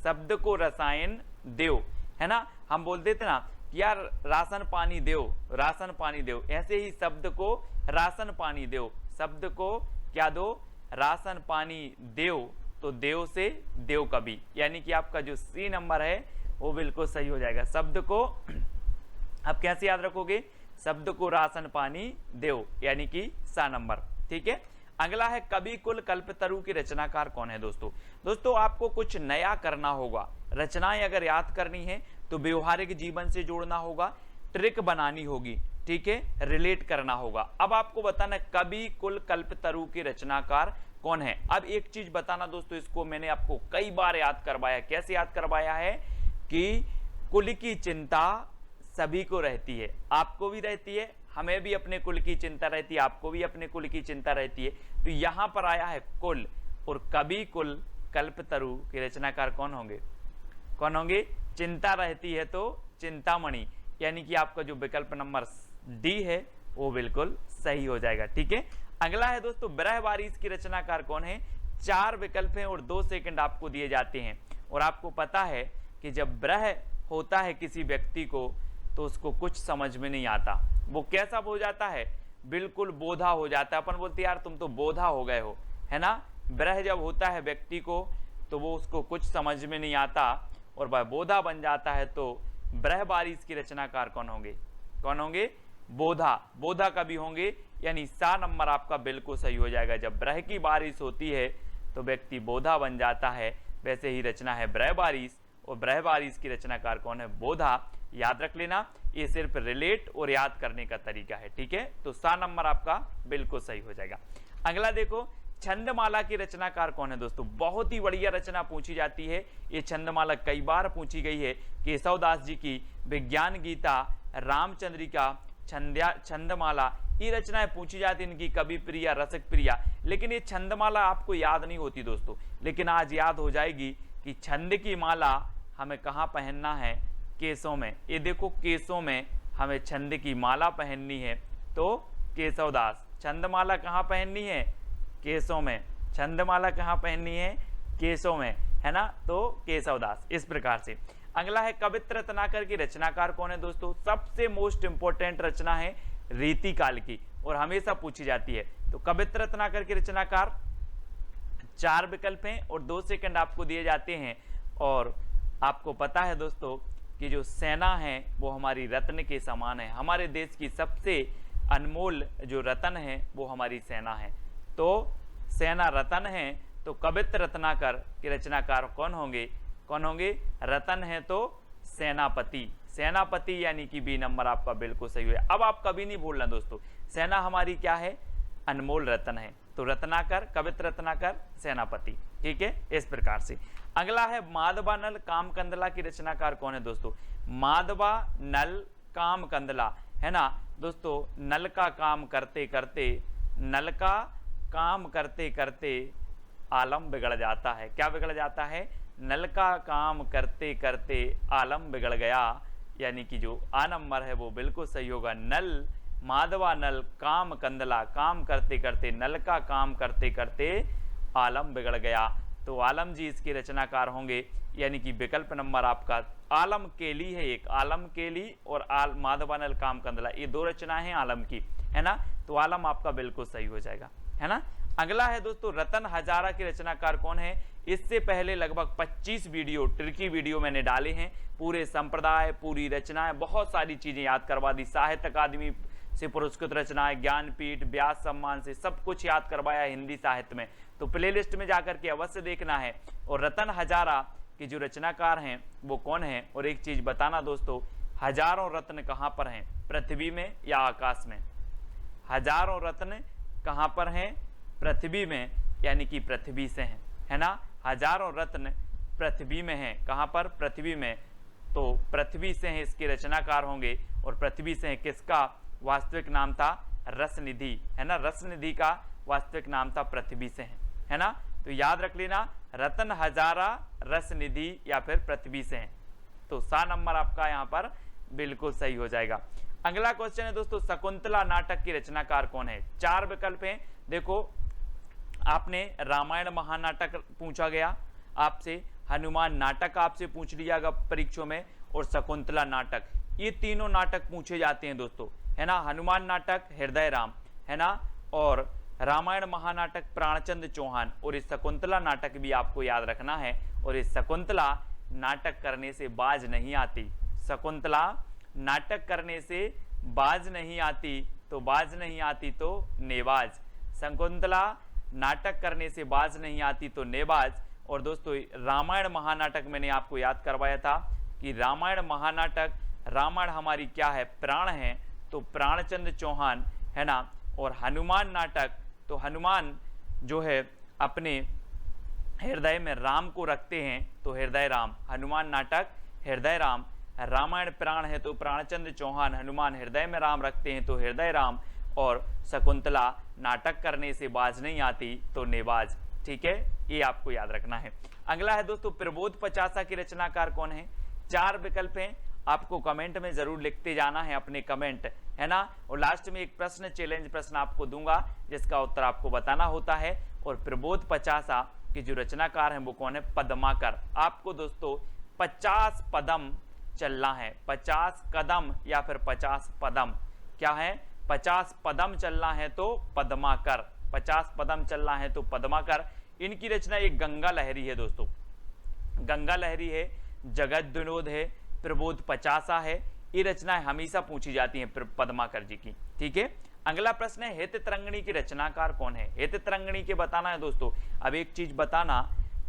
शब्द को रसायन देव है ना, हम बोलते थे ना यार राशन पानी देव, राशन पानी देव, ऐसे ही शब्द को राशन पानी देव, शब्द को क्या दो? राशन पानी देव, तो देव से देव कवि, यानी कि आपका जो सी नंबर है वो बिल्कुल सही हो जाएगा। शब्द को आप कैसे याद रखोगे? शब्द को राशन पानी देव, यानी कि सा नंबर। ठीक है, अगला है कवि कुल कल्पतरु की रचनाकार कौन है? दोस्तों आपको कुछ नया करना होगा, रचनाएं अगर याद करनी है तो व्यवहारिक जीवन से जोड़ना होगा, ट्रिक बनानी होगी, ठीक है, रिलेट करना होगा। अब आपको बताना कवि कुल कल्पतरु के रचनाकार कौन है। अब एक चीज बताना दोस्तों, इसको मैंने आपको कई बार याद करवाया। कैसे याद करवाया है? कि कुल की चिंता सभी को रहती है, आपको भी रहती है, हमें भी अपने कुल की चिंता रहती है, आपको भी अपने कुल की चिंता रहती है। तो यहां पर आया है कुल, और कवि कुल कल्पतरु के रचनाकार कौन होंगे? कौन होंगे? चिंता रहती है तो चिंतामणि, यानी कि आपका जो विकल्प नंबर डी है वो बिल्कुल सही हो जाएगा। ठीक है, अगला है दोस्तों ब्रहवारिस की रचनाकार कौन है? 4 विकल्प हैं और 2 सेकंड आपको दिए जाते हैं। और आपको पता है कि जब ब्रह होता है किसी व्यक्ति को तो उसको कुछ समझ में नहीं आता, वो कैसा हो जाता है? बिल्कुल बोधा हो जाता है। अपन बोलते यार तुम तो बोधा हो गए हो, है ना। ब्रह जब होता है व्यक्ति को तो वो उसको कुछ समझ में नहीं आता और वह बोधा बन जाता है। तो ब्रहवारिस की रचनाकार कौन होंगे? कौन होंगे? बोधा, बोधा कवि होंगे, यानी सा नंबर आपका बिल्कुल सही हो जाएगा। जब ब्रह की बारिश होती है तो व्यक्ति बोधा बन जाता है, वैसे ही रचना है ब्रहवारिस, और ब्रहवारिस की रचनाकार कौन है? बोधा। याद रख लेना, ये सिर्फ रिलेट और याद करने का तरीका है। ठीक है, तो सा नंबर आपका बिल्कुल सही हो जाएगा। अगला देखो छंदमाला की रचनाकार कौन है? दोस्तों बहुत ही बढ़िया रचना पूछी जाती है, ये छंदमाला कई बार पूछी गई है। केशवदास जी की विज्ञान गीता, रामचंद्रिका, छंदमाला, ये रचनाएं पूछी जाती है, इनकी कवि प्रिया, रसिक प्रिया। लेकिन ये छंदमाला आपको याद नहीं होती दोस्तों, लेकिन आज याद हो जाएगी कि छंद की माला हमें कहाँ पहनना है? केसों में। ये देखो केसों में हमें छंद की माला पहननी है, तो केशवदास। छंदमाला कहाँ पहननी है? केसों में। छंदमाला कहाँ पहननी है? केसों में, है ना, तो केशवदास। इस प्रकार से अगला है कवित्र रत्नाकर की रचनाकार कौन है? दोस्तों सबसे मोस्ट इंपोर्टेंट रचना है रीति काल की और हमेशा पूछी जाती है। तो कवित्र रत्नाकर की रचनाकार 4 विकल्प हैं और 2 सेकंड आपको दिए जाते हैं। और आपको पता है दोस्तों कि जो सेना है वो हमारी रत्न के समान है, हमारे देश की सबसे अनमोल जो रत्न है वो हमारी सेना है। तो सेना रत्न है, तो कवित्र रत्नाकर के रचनाकार कौन होंगे? कौन होंगे? रतन है तो सेनापति, सेनापति यानी कि बी नंबर आपका बिल्कुल सही है। अब आप कभी नहीं भूलना दोस्तों, सेना हमारी क्या है? अनमोल रत्न है। तो रत्नाकर, कवित्र रत्नाकर, सेनापति। ठीक है, इस प्रकार से। अगला है माधवा नल काम कंदला की रचनाकार कौन है? दोस्तों माधवा नल काम कंदला, है ना दोस्तों। नल का काम करते करते, नल का काम करते करते आलम बिगड़ जाता है। क्या बिगड़ जाता है? नल का काम करते करते आलम बिगड़ गया, यानी कि जो आ नंबर है वो बिल्कुल सही होगा। नल, माधवा नल काम कंदला, काम करते करते, नल का काम करते करते आलम बिगड़ गया। तो आलम जी इसके रचनाकार होंगे, यानी कि विकल्प नंबर आपका आलम केली है, एक आलम केली और माधवानल कामकंदला, ये दो रचनाएं हैं आलम की, है ना। तो आलम आपका बिल्कुल सही हो जाएगा, है ना। अगला है दोस्तों रतन हजारा के रचनाकार कौन है। इससे पहले लगभग 25 वीडियो ट्रिकी वीडियो मैंने डाले हैं, पूरे संप्रदाय, पूरी रचनाएं, बहुत सारी चीजें याद करवा दी, साहित्य अकादमी से पुरस्कृत रचनाएं, ज्ञानपीठ, व्यास सम्मान से सब कुछ याद करवाया हिंदी साहित्य में। तो प्लेलिस्ट में जाकर के अवश्य देखना है। और रतन हजारा के जो रचनाकार हैं वो कौन है। और एक चीज बताना दोस्तों, हजारों रत्न कहां पर हैं, पृथ्वी में या आकाश में। हजारों रत्न कहां पर हैं, पृथ्वी में, यानी कि पृथ्वी से हैं, है ना। हजारों रत्न पृथ्वी में हैं, कहां पर, पृथ्वी में। तो पृथ्वी से हैं इसके रचनाकार होंगे। और पृथ्वी से हैं किसका वास्तविक नाम था, रसनिधि, है ना। रसनिधि का वास्तविक नाम था पृथ्वी से है ना। तो याद रख लेना, रतन हजारा, रसनिधि या फिर पृथ्वी से हैं। तो सा नंबर आपका यहाँ पर बिल्कुल सही हो जाएगा। अगला क्वेश्चन है दोस्तों, शकुंतला नाटक की रचनाकार कौन है। 4 विकल्प हैं। देखो, आपने रामायण महानाटक पूछा गया आपसे, हनुमान नाटक आपसे पूछ लिया गया परीक्षों में, और शकुंतला नाटक, ये तीनों नाटक पूछे जाते हैं दोस्तों, है ना। हनुमान नाटक हृदय राम, है ना, और रामायण महानाटक प्राणचंद्र चौहान, और इस शकुंतला नाटक भी आपको याद रखना है। और इस शकुंतला नाटक करने से बाज नहीं आती, शकुंतला नाटक करने से बाज नहीं आती, तो बाज नहीं आती तो नेबाज, शकुंतला नाटक करने से बाज नहीं आती तो नेबाज। और दोस्तों रामायण महानाटक मैंने आपको याद करवाया था कि रामायण महानाटक, रामायण हमारी क्या है, प्राण है, तो प्राणचंद्र चौहान, है ना। और हनुमान नाटक, तो हनुमान जो है अपने हृदय में राम को रखते हैं, तो हृदय राम, हनुमान नाटक हृदय राम। रामायण प्राण है तो प्राणचंद्र चौहान हनुमान हृदय में राम रखते हैं, तो हृदय राम। और शकुंतला नाटक करने से बाज नहीं आती तो नेबाज, ठीक है, ये आपको याद रखना है। अगला है दोस्तों, प्रबोध पचासा की रचनाकार कौन है। 4 विकल्प हैं, आपको कमेंट में जरूर लिखते जाना है अपने कमेंट, है ना। और लास्ट में एक प्रश्न, चैलेंज प्रश्न आपको दूंगा जिसका उत्तर आपको बताना होता है। और प्रबोध पचासा के जो रचनाकार हैं वो कौन है, पद्माकर। आपको दोस्तों 50 पदम चलना है, 50 कदम या फिर 50 पदम, क्या है, 50 पदम चलना है तो पद्माकर, 50 पदम चलना है तो पद्माकर। इनकी रचना एक गंगा लहरी है दोस्तों, गंगा लहरी है, जगत विनोद है, प्रबोध पचासा है, ये रचनाएं हमेशा पूछी जाती हैं पद्माकर जी की, ठीक है। अगला प्रश्न है, हित तरंगिणी की रचनाकार कौन है। हित तरंगिणी के बताना है दोस्तों। अब एक चीज बताना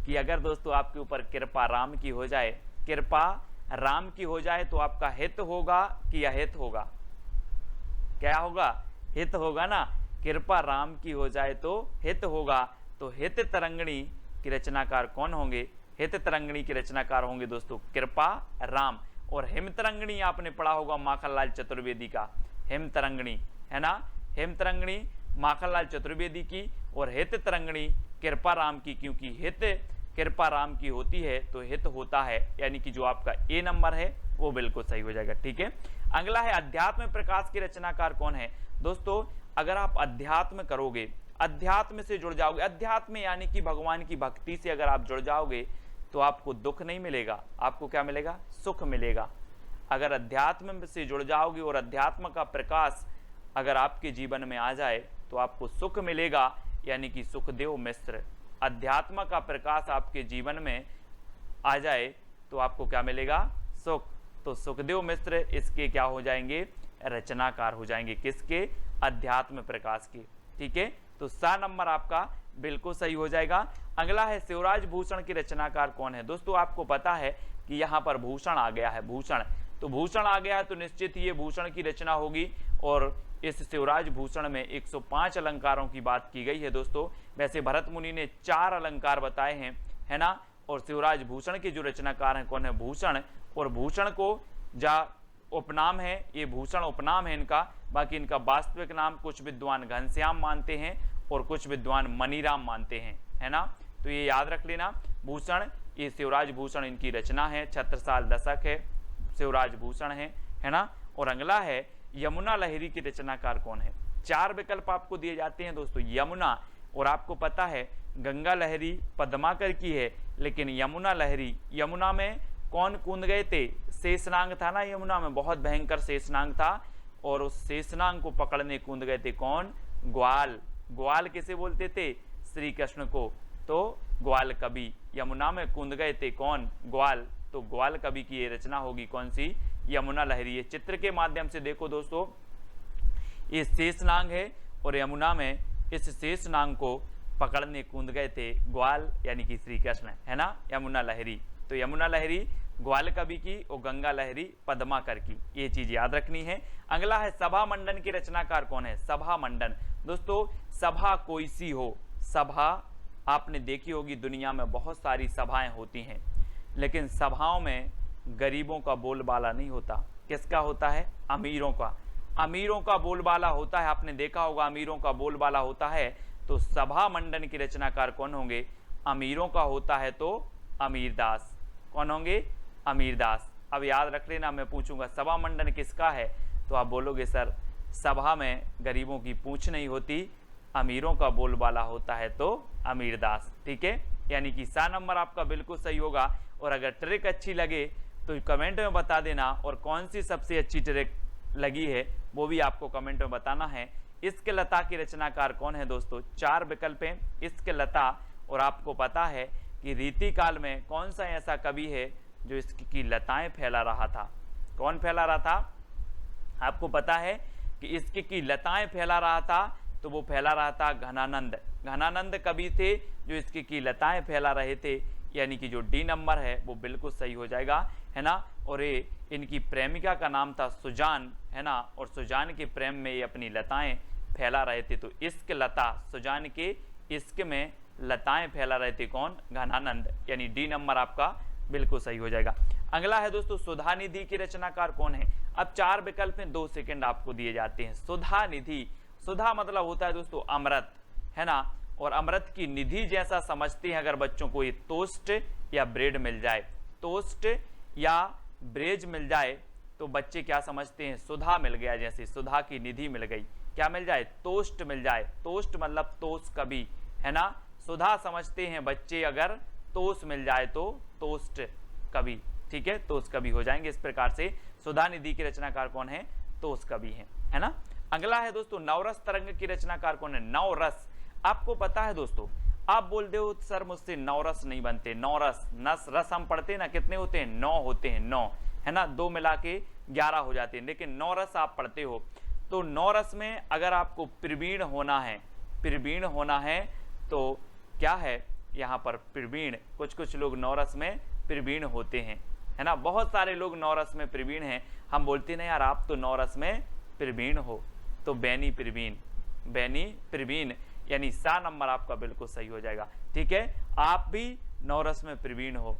कि अगर दोस्तों आपके ऊपर कृपा राम की हो जाए, कृपा राम की हो जाए तो आपका हित होगा कि अहित होगा, क्या होगा, हित होगा ना। कृपा राम की हो जाए तो हित होगा। तो हित तरंगिणी की रचनाकार कौन होंगे, हित तरंगिणी के रचनाकार होंगे दोस्तों कृपा राम। और हिम तरंगिणी आपने पढ़ा होगा माखनलाल चतुर्वेदी का, हिम तरंगिणी, है ना, हिम तरंगिणी माखनलाल चतुर्वेदी की, और हित तरंगिणी कृपा राम की, क्योंकि हित कृपा राम की होती है तो हित होता है, यानी कि जो आपका ए नंबर है वो बिल्कुल सही हो जाएगा, ठीक है। अगला है, अध्यात्म प्रकाश के रचनाकार कौन है। दोस्तों अगर आप अध्यात्म करोगे, अध्यात्म से जुड़ जाओगे, अध्यात्म यानी कि भगवान की भक्ति से अगर आप जुड़ जाओगे तो आपको दुख नहीं मिलेगा, आपको क्या मिलेगा, सुख मिलेगा। अगर अध्यात्म से जुड़ जाओगे और अध्यात्म का प्रकाश अगर आपके जीवन में आ जाए तो आपको सुख मिलेगा, यानी कि सुखदेव मिश्र, अध्यात्म का प्रकाश आपके जीवन में आ जाए तो आपको क्या मिलेगा, सुख। तो सुखदेव मिश्र इसके क्या हो जाएंगे, रचनाकार हो जाएंगे, किसके, अध्यात्म प्रकाश के, ठीक है। तो सा नंबर आपका बिल्कुल सही हो जाएगा। अगला है, शिवराज भूषण की रचनाकार कौन है। दोस्तों आपको पता है कि यहाँ पर भूषण आ गया है, भूषण, तो भूषण आ गया है तो निश्चित ही ये भूषण की रचना होगी। और इस शिवराज भूषण में 105 अलंकारों की बात की गई है दोस्तों। वैसे भरत मुनि ने 4 अलंकार बताए हैं, है ना। और शिवराज भूषण के जो रचनाकार हैं कौन है, भूषण। और भूषण को जा उपनाम है, ये भूषण उपनाम है इनका, बाकी इनका वास्तविक नाम कुछ विद्वान घनश्याम मानते हैं और कुछ विद्वान मनीराम मानते हैं, है ना। तो ये याद रख लेना, भूषण, ये शिवराज भूषण इनकी रचना है, छत्रसाल दशक है, शिवराज भूषण है ना। और अगला है, यमुना लहरी की रचनाकार कौन है। 4 विकल्प आपको दिए जाते हैं दोस्तों, यमुना। और आपको पता है गंगा लहरी पद्माकर की है, लेकिन यमुना लहरी, यमुना में कौन कूद गए थे? शेषनाग था ना, यमुना में बहुत भयंकर शेषनाग था, और उस शेषनाग को पकड़ने कूद गए थे कौन? ग्वाल। ग्वाल किसे बोलते थे? श्री कृष्ण को। तो ग्वाल कवि यमुना में कूद गए थे कौन? ग्वाल। तो ग्वाल कवि की ये रचना होगी कौन सी? यमुना लहरी। ये चित्र के माध्यम से देखो दोस्तों, ये शेषनाग है और यमुना में इस शेषनाग को पकड़ने कूद गए थे ग्वाल यानी कि श्री कृष्ण, है ना, यमुना लहरी। तो यमुना लहरी ग्वाल कवि की और गंगा लहरी पद्माकर की, ये चीज याद रखनी है। अगला है सभा मंडन की रचनाकार कौन है? सभा मंडन। दोस्तों सभा कोई सी हो, सभा आपने देखी होगी, दुनिया में बहुत सारी सभाएं होती हैं, लेकिन सभाओं में गरीबों का बोलबाला नहीं होता। किसका होता है? अमीरों का। अमीरों का बोलबाला होता है, आपने देखा होगा अमीरों का बोलबाला होता है। तो सभा मंडन की रचनाकार कौन होंगे? अमीरों का होता है तो अमीरदास। कौन होंगे? अमीरदास। अब याद रख लेना, मैं पूछूंगा सभा मंडन किसका है, तो आप बोलोगे सर सभा में गरीबों की पूछ नहीं होती, अमीरों का बोलबाला होता है तो अमीरदास। ठीक है, यानी कि सा नंबर आपका बिल्कुल सही होगा। और अगर ट्रिक अच्छी लगे तो कमेंट में बता देना, और कौन सी सबसे अच्छी ट्रिक लगी है वो भी आपको कमेंट में बताना है। इश्क लता की रचनाकार कौन है दोस्तों? 4 विकल्प हैं, इश्क लता। और आपको पता है कि रीति काल में कौन सा ऐसा कवि है जो इश्क की लताएं फैला रहा था? कौन फैला रहा था? आपको पता है कि इश्क की लताएं फैला रहा था, तो वो फैला रहा था घनानंद। घनानंद कवि थे जो इश्क की लताएं फैला रहे थे, यानी कि जो डी नंबर है वो बिल्कुल सही हो जाएगा, है ना। और ये इनकी प्रेमिका का नाम था सुजान, है ना, और सुजान के प्रेम में ये अपनी लताएं फैला रहे थे। तो इश्क लता, सुजान के इश्क में लताएं फैला रहे थे कौन? घनानंद, यानी डी नंबर आपका बिल्कुल सही हो जाएगा। अगला है दोस्तों सुधा निधि की रचनाकार कौन है? अब 4 विकल्प में 2 सेकंड आपको दिए जाते हैं। सुधा निधि, सुधा मतलब होता है दोस्तों अमृत, है ना, और अमृत की निधि जैसा समझते हैं अगर बच्चों को ये टोस्ट या ब्रेड मिल जाए, टोस्ट या ब्रेड मिल जाए तो बच्चे क्या समझते हैं? सुधा मिल गया, जैसे सुधा की निधि मिल गई। क्या मिल जाए? टोस्ट मिल जाए। टोस्ट मतलब तोस कवि, है ना। सुधा समझते हैं बच्चे अगर तोस मिल जाए तो टोस्ट कवि, ठीक है, तोस कवि हो जाएंगे। इस प्रकार से सुधा निधि की रचनाकार कौन है? तोस कवि है ना। अगला है दोस्तों नवरस तरंग की रचनाकार कौन है? नवरस। आपको पता है दोस्तों, आप बोलते हो सर मुझसे नवरस नहीं बनते, नवरस, नस रस हम पढ़ते हैं ना, कितने होते हैं? 9 होते हैं, 9, है ना, 2 मिला के 11 हो जाते हैं, लेकिन नवरस आप पढ़ते हो। तो नवरस में अगर आपको प्रवीण होना है, प्रवीण होना है तो क्या है यहाँ पर? प्रवीण। कुछ लोग नवरस में प्रवीण होते हैं, है ना, बहुत सारे लोग नवरस में प्रवीण हैं। हम बोलते ना यार आप तो नवरस में प्रवीण हो, तो बैनी प्रवीण, बैनी प्रवीण, यानी सा नंबर आपका बिल्कुल सही हो जाएगा। ठीक है, आप भी नवरस में प्रवीण हो,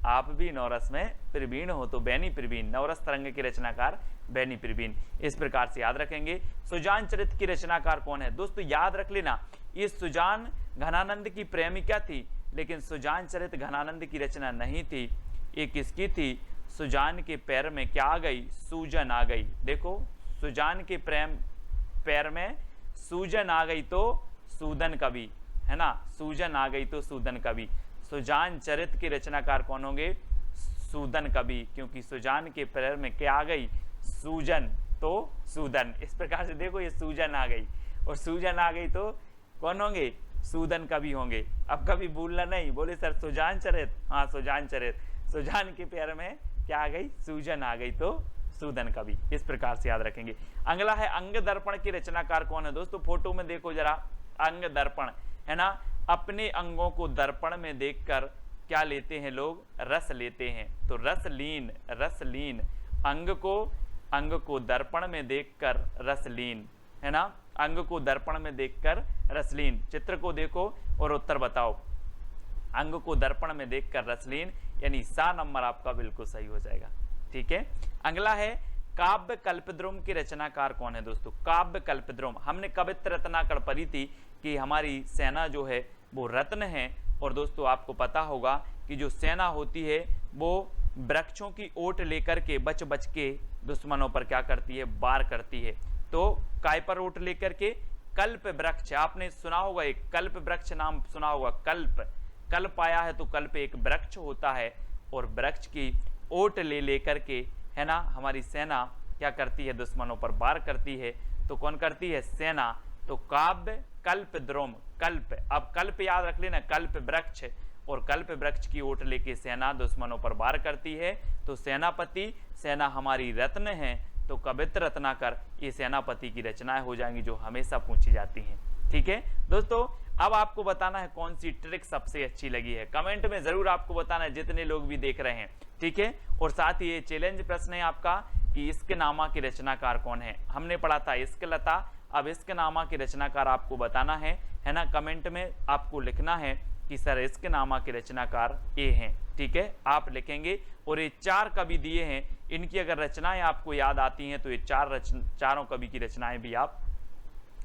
आप भी नवरस में प्रवीण हो तो बैनी प्रवीण, नवरस तरंग के रचनाकार बैनी प्रवीण। इस प्रकार से याद रखेंगे। सुजान चरित की रचनाकार कौन है? दोस्तों याद रख लेना, ये सुजान घनानंद की प्रेमिका थी, लेकिन सुजान चरित घनानंद की रचना नहीं थी। ये किसकी थी? सुजान के पैर में क्या आ गई? सूजन आ गई। देखो सुजान के पैर में सूजन आ गई तो सूदन कवि, है ना, सूजन आ गई तो सूदन कवि। सुजान चरित के रचनाकार कौन होंगे? सूदन कवि, क्योंकि सुजान के पैर में क्या आ गई? सूजन, तो सूदन। इस प्रकार से देखो ये सूजन आ गई और सूजन आ गई तो कौन होंगे? सूदन कवि होंगे। अब कभी भूलना नहीं, बोले सर सुजान चरित, हाँ सुजान चरित, सुजान के पैर में क्या आ गई? सूजन आ गई तो सूदन कवि। इस प्रकार से याद रखेंगे। अगला है अंग दर्पण की रचनाकार कौन है? दोस्तों फोटो में देखो जरा, अंग दर्पण, है ना, अपने अंगों को दर्पण में देखकर क्या लेते हैं लोग? रस लेते हैं। तो रसलीन, रसलीन, अंग को दर्पण में देखकर रसलीन, है ना, अंग को दर्पण में देखकर रसलीन। चित्र को देखो और उत्तर बताओ। अंग को दर्पण में देखकर रसलीन, यानी सा नंबर आपका बिल्कुल सही हो जाएगा। ठीक है, अगला है काव्य कल्पद्रुम की रचनाकार कौन है? दोस्तों काव्य कल्पद्रुम, हमने कवित्र रत्नाकर पढ़ी थी कि हमारी सेना जो है वो रत्न है। और दोस्तों आपको पता होगा कि जो सेना होती है वो वृक्षों की ओट लेकर के बच बच के दुश्मनों पर क्या करती है? वार करती है। तो काय पर ओट लेकर के? कल्प वृक्ष, आपने सुना होगा एक कल्प वृक्ष नाम सुना होगा, कल्प आया है तो कल्प एक वृक्ष होता है, और वृक्ष की ओट ले लेकर के, है ना, हमारी सेना क्या करती है, दुश्मनों पर वार करती है। तो कौन करती है, सेना। तो काव्य कल्प द्रोम, कल्प, अब कल्प याद रख लेना, कल्प वृक्ष, और कल्प वृक्ष की ओट लेके सेना दुश्मनों पर वार करती है। तो सेनापति, सेना हमारी रत्न है, तो कवित्र रत्नाकर, ये सेनापति की रचनाएं हो जाएंगी जो हमेशा पूछी जाती हैं। ठीक है दोस्तों, अब आपको बताना है कौन सी ट्रिक सबसे अच्छी लगी है, कमेंट में जरूर आपको बताना है, जितने लोग भी देख रहे हैं। ठीक है, और साथ ही ये चैलेंज प्रश्न है आपका कि इश्कनामा के रचनाकार कौन है। हमने पढ़ा था इश्कलता, अब इश्कनामा के रचनाकार आपको बताना है ना। कमेंट में आपको लिखना है कि सर इश्कनामा के रचनाकार ये हैं। ठीक है, आप लिखेंगे, और ये 4 कवि दिए हैं, इनकी अगर रचनाएं आपको याद आती हैं तो ये चारों कवि की रचनाएं भी आप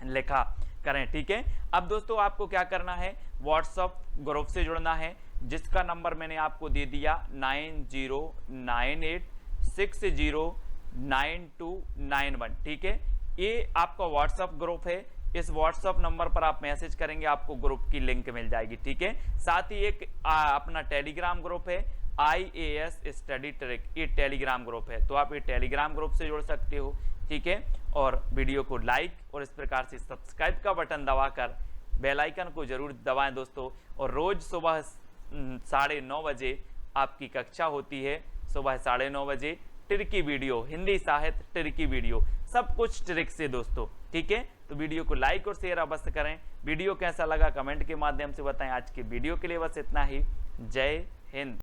लिखा करें। ठीक है, अब दोस्तों आपको क्या करना है, व्हाट्सएप ग्रुप से जुड़ना है, जिसका नंबर मैंने आपको दे दिया 9098609291। ठीक है, ये आपका व्हाट्सएप ग्रुप है, इस व्हाट्सएप नंबर पर आप मैसेज करेंगे, आपको ग्रुप की लिंक मिल जाएगी। ठीक है, साथ ही एक अपना टेलीग्राम ग्रुप है, IAS स्टडी ट्रिक, ये टेलीग्राम ग्रुप है, तो आप ये टेलीग्राम ग्रुप से जुड़ सकते हो। ठीक है, और वीडियो को लाइक और इस प्रकार से सब्सक्राइब का बटन दबाकर बेल आइकन को जरूर दबाएं दोस्तों। और रोज सुबह 9:30 बजे आपकी कक्षा होती है, सुबह 9:30 बजे ट्रिकी वीडियो, हिंदी साहित्य ट्रिकी वीडियो, सब कुछ ट्रिक से दोस्तों। ठीक है, तो वीडियो को लाइक और शेयर अवश्य करें। वीडियो कैसा लगा कमेंट के माध्यम से बताएं। आज के वीडियो के लिए बस इतना ही। जय हिंद।